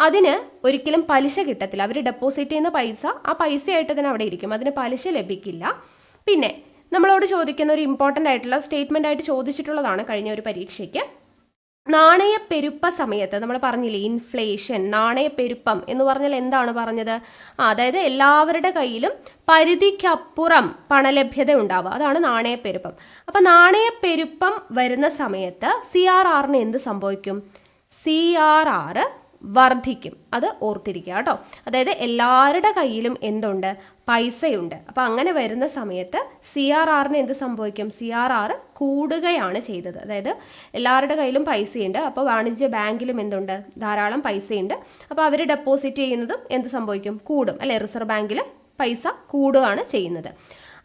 അതിന് ഒരിക്കലും പലിശ കിട്ടത്തില്ല. അവർ ഡെപ്പോസിറ്റ് ചെയ്യുന്ന പൈസ ആ പൈസയായിട്ട് തന്നെ അവിടെ ഇരിക്കും, അതിന് പലിശ ലഭിക്കില്ല. പിന്നെ നമ്മളോട് ചോദിക്കുന്ന ഒരു ഇമ്പോർട്ടൻ്റ് ആയിട്ടുള്ള സ്റ്റേറ്റ്മെൻ്റ് ആയിട്ട് ചോദിച്ചിട്ടുള്ളതാണ് കഴിഞ്ഞ ഒരു പരീക്ഷയ്ക്ക്. നാണയപ്പെരുപ്പ സമയത്ത് നമ്മൾ പറഞ്ഞില്ലേ ഇൻഫ്ലേഷൻ, നാണയപ്പെരുപ്പം എന്ന് പറഞ്ഞാൽ എന്താണ് പറഞ്ഞത്? അതായത് എല്ലാവരുടെ കയ്യിലും പരിധിക്കപ്പുറം പണലഭ്യത ഉണ്ടാവുക, അതാണ് നാണയപ്പെരുപ്പം. അപ്പം നാണയപ്പെരുപ്പം വരുന്ന സമയത്ത് CRRന് എന്ത് സംഭവിക്കും? CRR വർദ്ധിക്കും. അത് ഓർത്തിരിക്കുക കേട്ടോ. അതായത് എല്ലാവരുടെ കയ്യിലും എന്തുണ്ട്? പൈസയുണ്ട്. അപ്പം അങ്ങനെ വരുന്ന സമയത്ത് CRRന് എന്ത് സംഭവിക്കും? CRR കൂടുകയാണ് ചെയ്തത്. അതായത് എല്ലാവരുടെ കയ്യിലും പൈസയുണ്ട്, അപ്പോൾ വാണിജ്യ ബാങ്കിലും എന്തുണ്ട്? ധാരാളം പൈസയുണ്ട്. അപ്പോൾ അവർ ഡെപ്പോസിറ്റ് ചെയ്യുന്നതും എന്ത് സംഭവിക്കും? കൂടും അല്ലേ? റിസർവ് ബാങ്കിൽ പൈസ കൂടുകയാണ് ചെയ്യുന്നത്.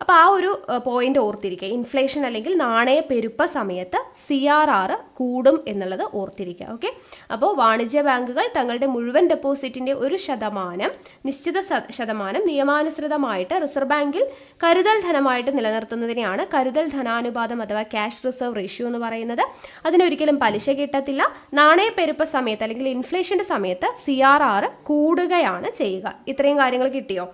അപ്പോൾ ആ ഒരു പോയിന്റ് ഓർത്തിരിക്കുക. ഇൻഫ്ലേഷൻ അല്ലെങ്കിൽ നാണയപ്പെരുപ്പ സമയത്ത് CRR കൂടും എന്നുള്ളത് ഓർത്തിരിക്കുക. ഓക്കെ, അപ്പോൾ വാണിജ്യ ബാങ്കുകൾ തങ്ങളുടെ മുഴുവൻ ഡെപ്പോസിറ്റിൻ്റെ 1% നിശ്ചിത ശതമാനം നിയമാനുസൃതമായിട്ട് റിസർവ് ബാങ്കിൽ കരുതൽ ധനമായിട്ട് നിലനിർത്തുന്നതിനെയാണ് കരുതൽ ധനാനുപാതം അഥവാ ക്യാഷ് റിസർവ് റേഷ്യോ എന്ന് പറയുന്നത്. അതിനൊരിക്കലും പലിശ കിട്ടത്തില്ല. നാണയപ്പെരുപ്പ സമയത്ത് അല്ലെങ്കിൽ ഇൻഫ്ലേഷൻ്റെ സമയത്ത് CRR കൂടുകയാണ് ചെയ്യുക. ഇത്രയും കാര്യങ്ങൾ കിട്ടിയോ?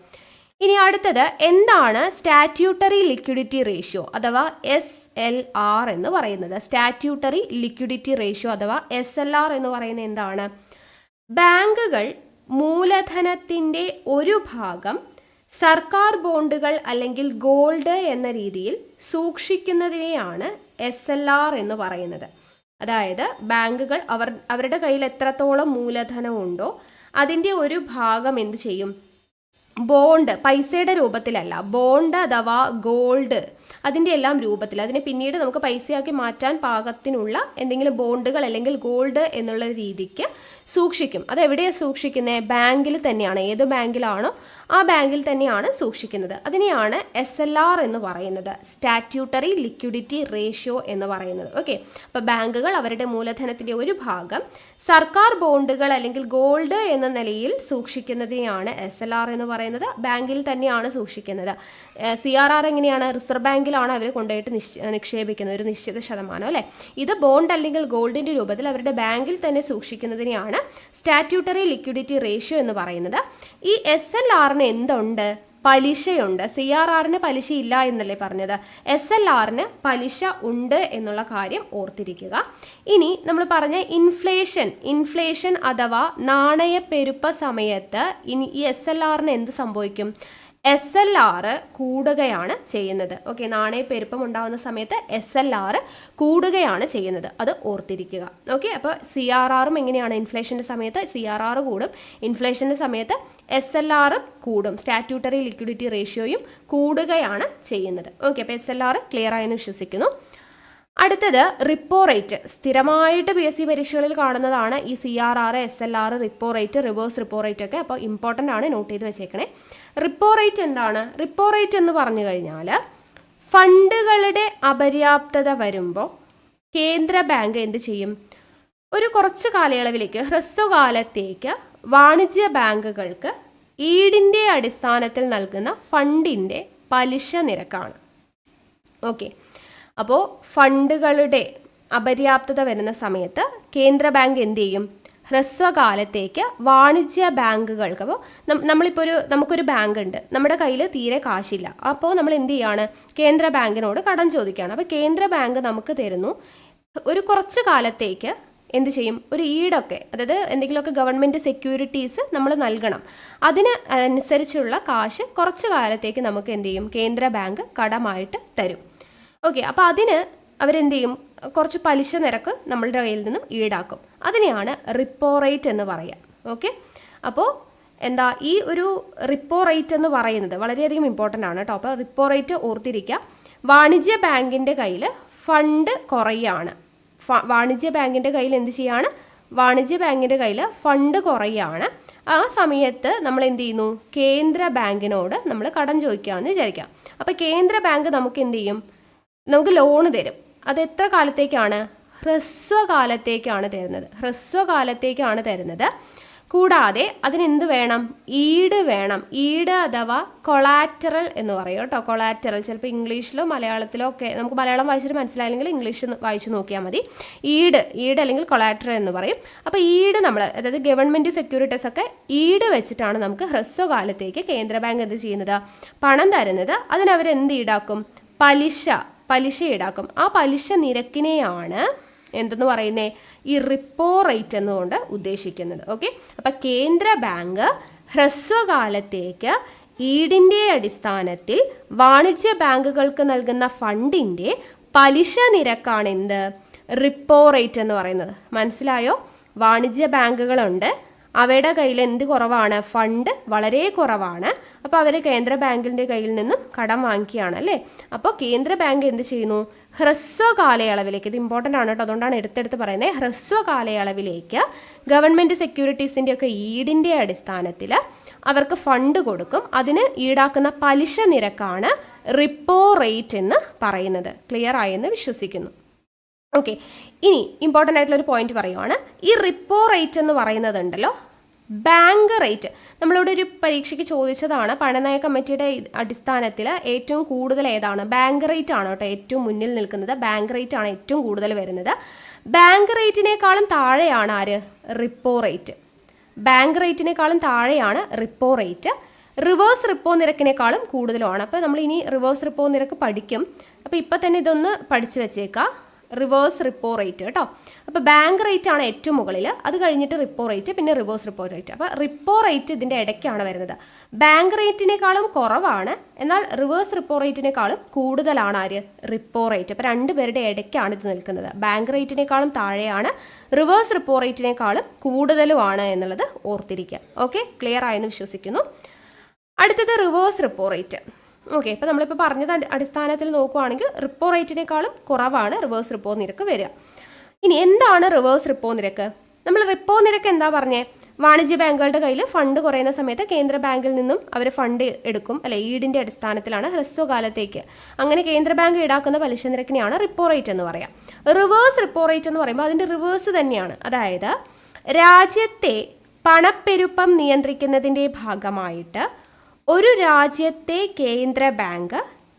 ഇനി അടുത്തത് എന്താണ് സ്റ്റാറ്റ്യൂട്ടറി ലിക്വിഡിറ്റി റേഷ്യോ അഥവാ SLR എന്ന് പറയുന്നത്? സ്റ്റാറ്റ്യൂട്ടറി ലിക്വിഡിറ്റി റേഷ്യോ അഥവാ SLR എന്ന് പറയുന്നത് എന്താണ്? ബാങ്കുകൾ മൂലധനത്തിൻ്റെ ഒരു ഭാഗം സർക്കാർ ബോണ്ടുകൾ അല്ലെങ്കിൽ ഗോൾഡ് എന്ന രീതിയിൽ സൂക്ഷിക്കുന്നതിനെയാണ് SLR എന്ന് പറയുന്നത്. അതായത് ബാങ്കുകൾ അവരുടെ കയ്യിൽ എത്രത്തോളം മൂലധനമുണ്ടോ അതിൻ്റെ ഒരു ഭാഗം എന്ത് ചെയ്യും? ബോണ്ട്, പൈസയുടെ രൂപത്തിലല്ല, ബോണ്ട് അഥവാ ഗോൾഡ് അതിൻ്റെ എല്ലാം രൂപത്തിൽ, അതിനെ പിന്നീട് നമുക്ക് പൈസയാക്കി മാറ്റാൻ പാകത്തിനുള്ള എന്തെങ്കിലും ബോണ്ടുകൾ അല്ലെങ്കിൽ ഗോൾഡ് എന്നുള്ള രീതിക്ക് സൂക്ഷിക്കും. അത് എവിടെയാണ് സൂക്ഷിക്കുന്നത്? ബാങ്കിൽ തന്നെയാണ്. ഏത് ബാങ്കിലാണോ ആ ബാങ്കിൽ തന്നെയാണ് സൂക്ഷിക്കുന്നത്. അതിനെയാണ് SLR എന്ന് പറയുന്നത്, സ്റ്റാറ്റ്യൂട്ടറി ലിക്വിഡിറ്റി റേഷ്യോ എന്ന് പറയുന്നത്. ഓക്കെ, അപ്പോൾ ബാങ്കുകൾ അവരുടെ മൂലധനത്തിൻ്റെ ഒരു ഭാഗം സർക്കാർ ബോണ്ടുകൾ അല്ലെങ്കിൽ ഗോൾഡ് എന്ന നിലയിൽ സൂക്ഷിക്കുന്നതിനെയാണ് SLR എന്ന് പറയുന്നത്. ബാങ്കിൽ തന്നെയാണ് സൂക്ഷിക്കുന്നത്. CRR എങ്ങനെയാണ്? റിസർവ് ബാങ്കിലാണ് അവർ കൊണ്ടുപോയിട്ട് നിക്ഷേപിക്കുന്നത് ഒരു നിശ്ചിത ശതമാനം അല്ലേ. ഇത് ബോണ്ട് അല്ലെങ്കിൽ ഗോൾഡിൻ്റെ രൂപത്തിൽ അവരുടെ ബാങ്കിൽ തന്നെ സൂക്ഷിക്കുന്നതിനെയാണ് സ്റ്റാറ്റ്യൂട്ടറി ലിക്വിഡിറ്റി റേഷ്യോ എന്ന് പറയുന്നത്. ഈ SLRന് എന്തുണ്ട്? പലിശയുണ്ട്. CRRന് പലിശ ഇല്ല എന്നല്ലേ പറഞ്ഞത്? SLRന് പലിശ ഉണ്ട് എന്നുള്ള കാര്യം ഓർത്തിരിക്കുക. ഇനി നമ്മൾ പറഞ്ഞ ഇൻഫ്ലേഷൻ അഥവാ നാണയപ്പെരുപ്പ സമയത്ത് ഈ SLRന് എന്ത് സംഭവിക്കും? SLR കൂടുകയാണ് ചെയ്യുന്നത്. ഓക്കെ, നാണയപ്പെരുപ്പം ഉണ്ടാകുന്ന സമയത്ത് SLR കൂടുകയാണ് ചെയ്യുന്നത്, അത് ഓർത്തിരിക്കുക. ഓക്കെ, അപ്പോൾ CRRും എങ്ങനെയാണ്? ഇൻഫ്ലേഷൻ്റെ സമയത്ത് CRR കൂടും, ഇൻഫ്ലേഷൻ്റെ സമയത്ത് SLR കൂടും. സ്റ്റാറ്റ്യൂട്ടറി ലിക്വിഡിറ്റി റേഷ്യോയും കൂടുകയാണ് ചെയ്യുന്നത്. ഓക്കെ, അപ്പോൾ SLR ക്ലിയർ ആയെന്ന് വിശ്വസിക്കുന്നു. അടുത്തത് റിപ്പോ റേറ്റ്. സ്ഥിരമായിട്ട് PSC പരീക്ഷകളിൽ കാണുന്നതാണ് ഈ CRR, SLR, repo rate, reverse repo rate ഒക്കെ. അപ്പോൾ ഇമ്പോർട്ടൻ്റ് ആണ്, നോട്ട് ചെയ്ത് വെച്ചേക്കണേ. റിപ്പോ റേറ്റ് എന്താണ്? റിപ്പോ റേറ്റ് എന്ന് പറഞ്ഞു കഴിഞ്ഞാൽ ഫണ്ടുകളുടെ അപര്യാപ്തത വരുമ്പോൾ കേന്ദ്ര ബാങ്ക് എന്ത് ചെയ്യും? ഒരു കുറച്ച് കാലയളവിലേക്ക്, ഹ്രസ്വകാലത്തേക്ക് വാണിജ്യ ബാങ്കുകൾക്ക് ഈടിൻ്റെ അടിസ്ഥാനത്തിൽ നൽകുന്ന ഫണ്ടിൻ്റെ പലിശ നിരക്കാണ്. ഓക്കെ, അപ്പോൾ ഫണ്ടുകളുടെ അപര്യാപ്തത വരുന്ന സമയത്ത് കേന്ദ്ര ബാങ്ക് എന്ത് ചെയ്യും? ഹ്രസ്വകാലത്തേക്ക് വാണിജ്യ ബാങ്കുകൾക്ക്, അപ്പോൾ നമ്മളിപ്പോൾ നമുക്കൊരു ബാങ്ക് ഉണ്ട്, നമ്മുടെ കയ്യിൽ തീരെ കാശില്ല, അപ്പോൾ നമ്മൾ എന്ത് ചെയ്യാണ്? കേന്ദ്ര ബാങ്കിനോട് കടം ചോദിക്കുകയാണ്. അപ്പോൾ കേന്ദ്ര ബാങ്ക് നമുക്ക് തരുന്നു ഒരു കുറച്ച് കാലത്തേക്ക് എന്ത് ചെയ്യും? ഒരു ഈടൊക്കെ, അതായത് എന്തെങ്കിലുമൊക്കെ ഗവൺമെൻറ് സെക്യൂരിറ്റീസ് നമ്മൾ നൽകണം. അതിന് അനുസരിച്ചുള്ള കാശ് കുറച്ച് കാലത്തേക്ക് നമുക്ക് എന്ത് ചെയ്യും? കേന്ദ്ര ബാങ്ക് കടമായിട്ട് തരും. ഓക്കെ, അപ്പോൾ അതിന് അവരെന്ത് ചെയ്യും, കുറച്ച് പലിശ നിരക്ക് നമ്മളുടെ കയ്യിൽ നിന്നും ഈടാക്കും. അതിനെയാണ് റിപ്പോ റേറ്റ് എന്ന് പറയുക. ഓക്കെ, അപ്പോൾ എന്താ ഈ ഒരു റിപ്പോ റേറ്റ് എന്ന് പറയുന്നത് വളരെയധികം ഇമ്പോർട്ടൻ്റ് ആണ് കേട്ടോ. അപ്പോൾ റിപ്പോ റേറ്റ് ഓർത്തിരിക്കുക. വാണിജ്യ ബാങ്കിൻ്റെ കയ്യിൽ ഫണ്ട് കുറയാണ്. വാണിജ്യ ബാങ്കിൻ്റെ കയ്യിൽ എന്ത് ചെയ്യാണ്, വാണിജ്യ ബാങ്കിൻ്റെ കയ്യിൽ ഫണ്ട് കുറയാണ്. ആ സമയത്ത് നമ്മൾ എന്ത് ചെയ്യുന്നു, കേന്ദ്ര ബാങ്കിനോട് നമ്മൾ കടം ചോദിക്കുകയാണെന്ന് വിചാരിക്കാം. അപ്പോൾ കേന്ദ്ര ബാങ്ക് നമുക്ക് എന്ത് ചെയ്യും, നമുക്ക് ലോണ് തരും. അത് എത്ര കാലത്തേക്കാണ്, ഹ്രസ്വകാലത്തേക്കാണ് തരുന്നത്. ഹ്രസ്വകാലത്തേക്കാണ് തരുന്നത്. കൂടാതെ അതിനെന്ത് വേണം, ഈട് വേണം. ഈട് അഥവാ കൊളാറ്ററൽ എന്ന് പറയും കേട്ടോ. കൊളാറ്ററൽ ചിലപ്പോൾ ഇംഗ്ലീഷിലോ മലയാളത്തിലോ ഒക്കെ, നമുക്ക് മലയാളം വായിച്ചിട്ട് മനസ്സിലായില്ലെങ്കിൽ ഇംഗ്ലീഷ് വായിച്ച് നോക്കിയാൽ മതി. ഈട് അല്ലെങ്കിൽ കൊളാറ്ററൽ എന്ന് പറയും. അപ്പോൾ ഈട് നമ്മൾ, അതായത് ഗവൺമെൻറ് സെക്യൂരിറ്റീസ് ഒക്കെ ഈട് വെച്ചിട്ടാണ് നമുക്ക് ഹ്രസ്വകാലത്തേക്ക് കേന്ദ്ര ബാങ്ക് എന്ത് ചെയ്യുന്നത്, പണം തരുന്നത്. അതിനവരെന്ത് ഈടാക്കും, പലിശ ഈടാക്കും. ആ പലിശ നിരക്കിനെയാണ് എന്തെന്ന് പറയുന്നത്, ഈ റിപ്പോ റേറ്റ് എന്നുകൊണ്ട് ഉദ്ദേശിക്കുന്നത്. ഓക്കെ, അപ്പം കേന്ദ്ര ബാങ്ക് ഹ്രസ്വകാലത്തേക്ക് ഈടിൻ്റെ അടിസ്ഥാനത്തിൽ വാണിജ്യ ബാങ്കുകൾക്ക് നൽകുന്ന ഫണ്ടിൻ്റെ പലിശ നിരക്കാണ് എന്ത്, റിപ്പോ റേറ്റ് എന്ന് പറയുന്നത്. മനസ്സിലായോ? വാണിജ്യ ബാങ്കുകളുണ്ട്, അവയുടെ കയ്യിൽ എന്ത് കുറവാണ്, ഫണ്ട് വളരെ കുറവാണ്. അപ്പോൾ അവർ കേന്ദ്ര ബാങ്കിൻ്റെ കയ്യിൽ നിന്നും കടം വാങ്ങിക്കുകയാണ് അല്ലേ. അപ്പോൾ കേന്ദ്ര ബാങ്ക് എന്ത് ചെയ്യുന്നു, ഹ്രസ്വകാലയളവിലേക്ക്, ഇത് ഇമ്പോർട്ടൻ്റ് ആണ് കേട്ടോ, അതുകൊണ്ടാണ് എടുത്തെടുത്ത് പറയുന്നത്, ഹ്രസ്വകാലയളവിലേക്ക് ഗവൺമെൻറ് സെക്യൂരിറ്റീസിൻ്റെ ഒക്കെ ഈടിൻ്റെ അടിസ്ഥാനത്തിൽ അവർക്ക് ഫണ്ട് കൊടുക്കും. അതിന് ഈടാക്കുന്ന പലിശ നിരക്കാണ് റിപ്പോ റേറ്റ് എന്ന് പറയുന്നത്. ക്ലിയർ ആയെന്ന് വിശ്വസിക്കുന്നു. ഓക്കെ, ഇനി ഇമ്പോർട്ടൻ്റ് ആയിട്ടുള്ളൊരു പോയിന്റ് പറയുവാണ്. ഈ റിപ്പോ റേറ്റ് എന്ന് പറയുന്നതുണ്ടല്ലോ, ബാങ്ക് റേറ്റ് നമ്മളിവിടെ ഒരു പരീക്ഷയ്ക്ക് ചോദിച്ചതാണ്. പണനയ കമ്മിറ്റിയുടെ അടിസ്ഥാനത്തിൽ ഏറ്റവും കൂടുതൽ ഏതാണ്, ബാങ്ക് റേറ്റ് ആണ് കേട്ടോ ഏറ്റവും മുന്നിൽ നിൽക്കുന്നത്. ബാങ്ക് റേറ്റ് ആണ് ഏറ്റവും കൂടുതൽ വരുന്നത്. ബാങ്ക് റേറ്റിനേക്കാളും താഴെയാണ് ആര്, റിപ്പോ റേറ്റ്. ബാങ്ക് റേറ്റിനേക്കാളും താഴെയാണ് റിപ്പോ റേറ്റ്. റിവേഴ്സ് റിപ്പോ നിരക്കിനേക്കാളും കൂടുതലുമാണ്. അപ്പോൾ നമ്മൾ ഇനി റിവേഴ്സ് റിപ്പോ നിരക്ക് പഠിക്കും. അപ്പോൾ ഇപ്പം തന്നെ ഇതൊന്ന് പഠിച്ചു വെച്ചേക്കാം. റിവേഴ്സ് റിപ്പോ റേറ്റ് കേട്ടോ. അപ്പോൾ ബാങ്ക് റേറ്റ് ആണ് ഏറ്റവും മുകളിൽ, അത് കഴിഞ്ഞിട്ട് റിപ്പോ റേറ്റ്, പിന്നെ റിവേഴ്സ് റിപ്പോ റേറ്റ്. അപ്പോൾ റിപ്പോ റേറ്റ് ഇതിൻ്റെ ഇടയ്ക്കാണ് വരുന്നത്. ബാങ്ക് റേറ്റിനേക്കാളും കുറവാണ്, എന്നാൽ റിവേഴ്സ് റിപ്പോ റേറ്റിനേക്കാളും കൂടുതലാണ് ആര്, റിപ്പോ റേറ്റ്. അപ്പോൾ രണ്ടുപേരുടെ ഇടയ്ക്കാണ് ഇത് നിൽക്കുന്നത്. ബാങ്ക് റേറ്റിനേക്കാളും താഴെയാണ്, റിവേഴ്സ് റിപ്പോ റേറ്റിനേക്കാളും കൂടുതലുമാണ് എന്നുള്ളത് ഓർത്തിരിക്കുക. ഓക്കെ, ക്ലിയർ ആയെന്ന് വിശ്വസിക്കുന്നു. അടുത്തത് റിവേഴ്സ് റിപ്പോ റേറ്റ്. ഓക്കെ, ഇപ്പോൾ നമ്മളിപ്പോൾ പറഞ്ഞത് അടിസ്ഥാനത്തിൽ നോക്കുകയാണെങ്കിൽ റിപ്പോ റേറ്റിനേക്കാളും കുറവാണ് റിവേഴ്സ് റിപ്പോ നിരക്ക് വരിക. ഇനി എന്താണ് റിവേഴ്സ് റിപ്പോ നിരക്ക്? നമ്മൾ റിപ്പോ നിരക്ക് എന്താ പറഞ്ഞേ, വാണിജ്യ ബാങ്കുകളുടെ കയ്യിൽ ഫണ്ട് കുറയുന്ന സമയത്ത് കേന്ദ്ര ബാങ്കിൽ നിന്നും അവർ ഫണ്ട് എടുക്കും അല്ലെ, ഈടിൻ്റെ അടിസ്ഥാനത്തിലാണ് ഹ്രസ്വകാലത്തേക്ക്. അങ്ങനെ കേന്ദ്ര ബാങ്ക് ഈടാക്കുന്ന പലിശ നിരക്കിനെയാണ് റിപ്പോ റേറ്റ് എന്ന് പറയാം. റിവേഴ്സ് റിപ്പോ റേറ്റ് എന്ന് പറയുമ്പോൾ അതിൻ്റെ റിവേഴ്സ് തന്നെയാണ്. അതായത് രാജ്യത്തെ പണപ്പെരുപ്പം നിയന്ത്രിക്കുന്നതിൻ്റെ ഭാഗമായിട്ട് ഒരു രാജ്യത്തെ കേന്ദ്ര ബാങ്ക്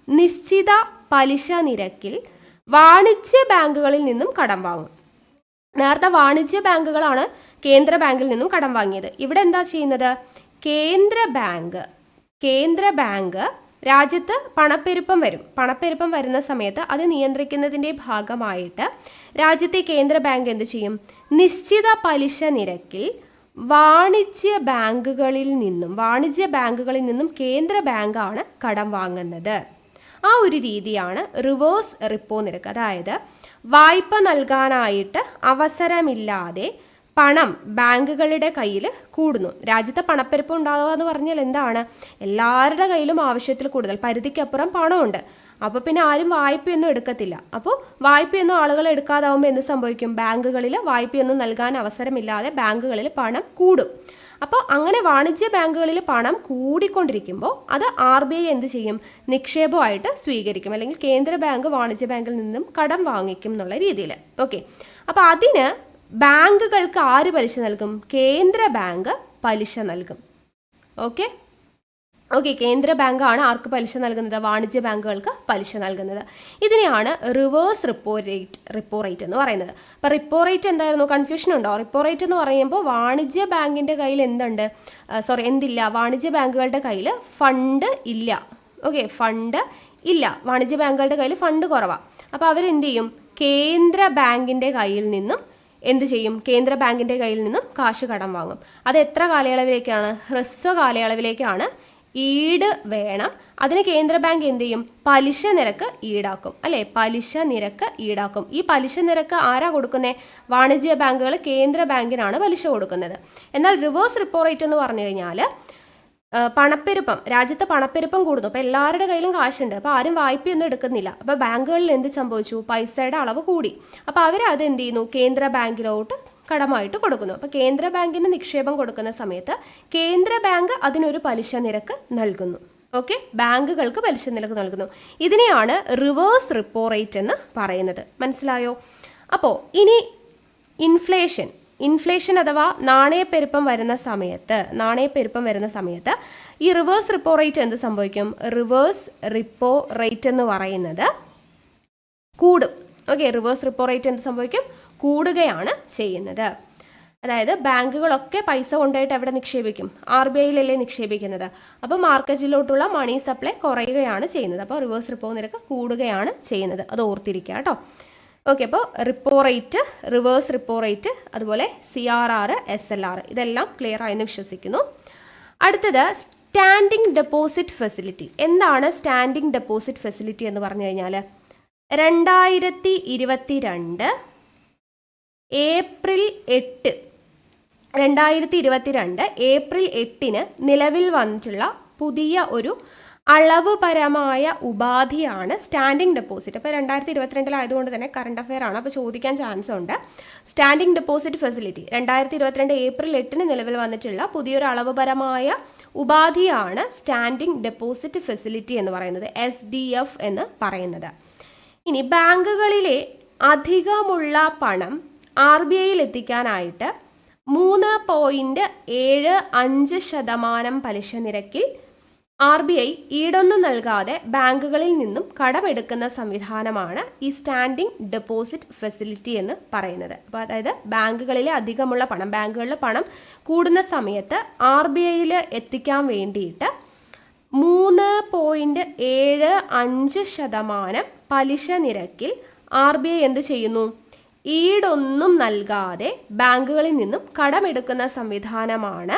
നിശ്ചിത പലിശ നിരക്കിൽ വാണിജ്യ ബാങ്കുകളിൽ നിന്നും കടം വാങ്ങും. നേരത്തെ വാണിജ്യ ബാങ്കുകളാണ് കേന്ദ്ര ബാങ്കിൽ നിന്നും കടം വാങ്ങിയത്. ഇവിടെ എന്താ ചെയ്യുന്നത്, കേന്ദ്ര ബാങ്ക് രാജ്യത്ത് പണപ്പെരുപ്പം വരുന്ന സമയത്ത് അത് നിയന്ത്രിക്കുന്നതിൻ്റെ ഭാഗമായിട്ട് രാജ്യത്തെ കേന്ദ്ര ബാങ്ക് എന്ത് ചെയ്യും, നിശ്ചിത പലിശ നിരക്കിൽ വാണിജ്യ ബാങ്കുകളിൽ നിന്നും കേന്ദ്ര ബാങ്കാണ് കടം വാങ്ങുന്നത്. ആ ഒരു രീതിയാണ് റിവേഴ്സ് റിപ്പോ നിരക്ക്. അതായത് വായ്പ നൽകാനായിട്ട് അവസരമില്ലാതെ പണം ബാങ്കുകളുടെ കയ്യിൽ കൂടുന്നു. രാജ്യത്തെ പണപ്പെരുപ്പം ഉണ്ടാവുക എന്ന് പറഞ്ഞാൽ എന്താണ്, എല്ലാവരുടെ കയ്യിലും ആവശ്യത്തിൽ കൂടുതൽ, പരിധിക്കപ്പുറം പണമുണ്ട്. അപ്പോൾ പിന്നെ ആരും വായ്പയൊന്നും എടുക്കത്തില്ല. അപ്പോൾ വായ്പയൊന്നും ആളുകൾ എടുക്കാതാവുമ്പോൾ എന്ത് സംഭവിക്കും, ബാങ്കുകളിൽ വായ്പയൊന്നും നൽകാൻ അവസരമില്ലാതെ ബാങ്കുകളിൽ പണം കൂടും. അപ്പോൾ അങ്ങനെ വാണിജ്യ ബാങ്കുകളിൽ പണം കൂടിക്കൊണ്ടിരിക്കുമ്പോൾ അത് RBI എന്ത് ചെയ്യും, നിക്ഷേപമായിട്ട് സ്വീകരിക്കും, അല്ലെങ്കിൽ കേന്ദ്ര ബാങ്ക് വാണിജ്യ ബാങ്കിൽ നിന്നും കടം വാങ്ങിക്കും എന്നുള്ള രീതിയിൽ. ഓക്കെ, അപ്പോൾ അതിന് ബാങ്കുകൾക്ക് ആര് പലിശ നൽകും, കേന്ദ്ര ബാങ്ക് പലിശ നൽകും. ഓക്കെ, കേന്ദ്ര ബാങ്കാണ് ആർക്ക് പലിശ നൽകുന്നത്, വാണിജ്യ ബാങ്കുകൾക്ക് പലിശ നൽകുന്നത്. ഇതിനെയാണ് റിവേഴ്സ് റിപ്പോ റേറ്റ് എന്ന് പറയുന്നത്. അപ്പോൾ റിപ്പോ റേറ്റ് എന്തായിരുന്നു, കൺഫ്യൂഷൻ ഉണ്ടോ? റിപ്പോ റേറ്റ് എന്ന് പറയുമ്പോൾ വാണിജ്യ ബാങ്കിൻ്റെ കയ്യിൽ എന്തില്ല, വാണിജ്യ ബാങ്കുകളുടെ കയ്യിൽ ഫണ്ട് ഇല്ല. ഓക്കെ, ഫണ്ട് ഇല്ല, വാണിജ്യ ബാങ്കുകളുടെ കയ്യിൽ ഫണ്ട് കുറവാണ്. അപ്പോൾ അവരെന്ത് ചെയ്യും, കേന്ദ്ര ബാങ്കിൻ്റെ കയ്യിൽ നിന്നും കേന്ദ്ര ബാങ്കിൻ്റെ കയ്യിൽ നിന്നും കാശ് കടം വാങ്ങും. അത് എത്ര കാലയളവിലേക്കാണ്, ഹ്രസ്വ കാലയളവിലേക്കാണ് ഈട് വേണം. അതിന് കേന്ദ്ര ബാങ്ക് എന്ത് ചെയ്യും? പലിശ നിരക്ക് ഈടാക്കും അല്ലേ? പലിശ നിരക്ക് ഈടാക്കും. ഈ പലിശ നിരക്ക് ആരാ കൊടുക്കുന്നത്? വാണിജ്യ ബാങ്കുകൾ കേന്ദ്ര ബാങ്കിനാണ് പലിശ കൊടുക്കുന്നത്. എന്നാൽ റിവേഴ്സ് റിപ്പോ റേറ്റ് എന്ന് പറഞ്ഞു കഴിഞ്ഞാൽ പണപ്പെരുപ്പം, രാജ്യത്തെ പണപ്പെരുപ്പം കൂടുന്നു. അപ്പോൾ എല്ലാവരുടെ കയ്യിലും കാശുണ്ട്, അപ്പോൾ ആരും വായ്പയൊന്നും എടുക്കുന്നില്ല. അപ്പോൾ ബാങ്കുകളിൽ എന്ത് സംഭവിച്ചു? പൈസയുടെ അളവ് കൂടി. അപ്പോൾ അവരത് എന്ത് ചെയ്യുന്നു? കേന്ദ്ര ബാങ്കിലോട്ട് കടമായിട്ട് കൊടുക്കുന്നു. അപ്പോൾ കേന്ദ്ര ബാങ്കിന് നിക്ഷേപം കൊടുക്കുന്ന സമയത്ത് കേന്ദ്ര ബാങ്ക് അതിനൊരു പലിശ നിരക്ക് നൽകുന്നു. ഓക്കെ, ബാങ്കുകൾക്ക് പലിശ നിരക്ക് നൽകുന്നു. ഇതിനെയാണ് റിവേഴ്സ് റിപ്പോ റേറ്റ് എന്ന് പറയുന്നത്. മനസ്സിലായോ? അപ്പോൾ ഇനി ഇൻഫ്ലേഷൻ അഥവാ നാണയപ്പെരുപ്പം വരുന്ന സമയത്ത് ഈ റിവേഴ്സ് റിപ്പോ റേറ്റ് എന്ത് സംഭവിക്കും? റിവേഴ്സ് റിപ്പോ റേറ്റ് എന്ന് പറയുന്നത് കൂടും. ഓക്കെ, റിവേഴ്സ് റിപ്പോ റേറ്റ് എന്ത് സംഭവിക്കും? കൂടുകയാണ് ചെയ്യുന്നത്. അതായത് ബാങ്കുകളൊക്കെ പൈസ കൊണ്ടുപോയിട്ട് എവിടെ നിക്ഷേപിക്കും? RBIയിലല്ലേ നിക്ഷേപിക്കുന്നത്. അപ്പോൾ മാർക്കറ്റിലോട്ടുള്ള മണി സപ്ലൈ കുറയുകയാണ് ചെയ്യുന്നത്. അപ്പോൾ റിവേഴ്സ് റിപ്പോ നിരക്ക് കൂടുകയാണ് ചെയ്യുന്നത്. അത് ഓർത്തിരിക്കുക കേട്ടോ. ഓക്കെ, അപ്പോൾ repo rate, reverse repo rate, അതുപോലെ CRR, SLR ഇതെല്ലാം ക്ലിയർ ആയെന്ന് വിശ്വസിക്കുന്നു. അടുത്തത് സ്റ്റാൻഡിംഗ് ഡെപ്പോസിറ്റ് ഫെസിലിറ്റി. എന്താണ് സ്റ്റാൻഡിംഗ് ഡെപ്പോസിറ്റ് ഫെസിലിറ്റി എന്ന് പറഞ്ഞു കഴിഞ്ഞാൽ 2022 ഏപ്രിൽ 8 നിലവിൽ വന്നിട്ടുള്ള പുതിയ ഒരു അളവുപരമായ ഉപാധിയാണ് സ്റ്റാൻഡിംഗ് ഡെപ്പോസിറ്റ്. അപ്പോൾ 2022 ആയതുകൊണ്ട് തന്നെ കറണ്ട് അഫെയർ ആണ്, അപ്പോൾ ചോദിക്കാൻ ചാൻസ് ഉണ്ട്. സ്റ്റാൻഡിംഗ് ഡെപ്പോസിറ്റ് ഫെസിലിറ്റി 2022 ഏപ്രിൽ 8 നിലവിൽ വന്നിട്ടുള്ള പുതിയൊരു അളവുപരമായ ഉപാധിയാണ് സ്റ്റാൻഡിംഗ് ഡെപ്പോസിറ്റ് ഫെസിലിറ്റി എന്ന് പറയുന്നത്, SDF എന്ന് പറയുന്നത്. ഇനി ബാങ്കുകളിലെ അധികമുള്ള പണം RBIയിൽ എത്തിക്കാനായിട്ട് 3.75% പലിശ നിരക്കിൽ RBI ഈടൊന്നും നൽകാതെ ബാങ്കുകളിൽ നിന്നും കടമെടുക്കുന്ന സംവിധാനമാണ് ഈ സ്റ്റാൻഡിംഗ് ഡെപ്പോസിറ്റ് ഫെസിലിറ്റി എന്ന് പറയുന്നത്. അപ്പോൾ അതായത് ബാങ്കുകളിലെ അധികമുള്ള പണം, ബാങ്കുകളിലെ പണം കൂടുന്ന സമയത്ത് RBIയിൽ എത്തിക്കാൻ വേണ്ടിയിട്ട് 3.75% പലിശ നിരക്കിൽ RBI എന്ത് ചെയ്യുന്നു? ഈടൊന്നും നൽകാതെ ബാങ്കുകളിൽ നിന്നും കടമെടുക്കുന്ന സംവിധാനമാണ്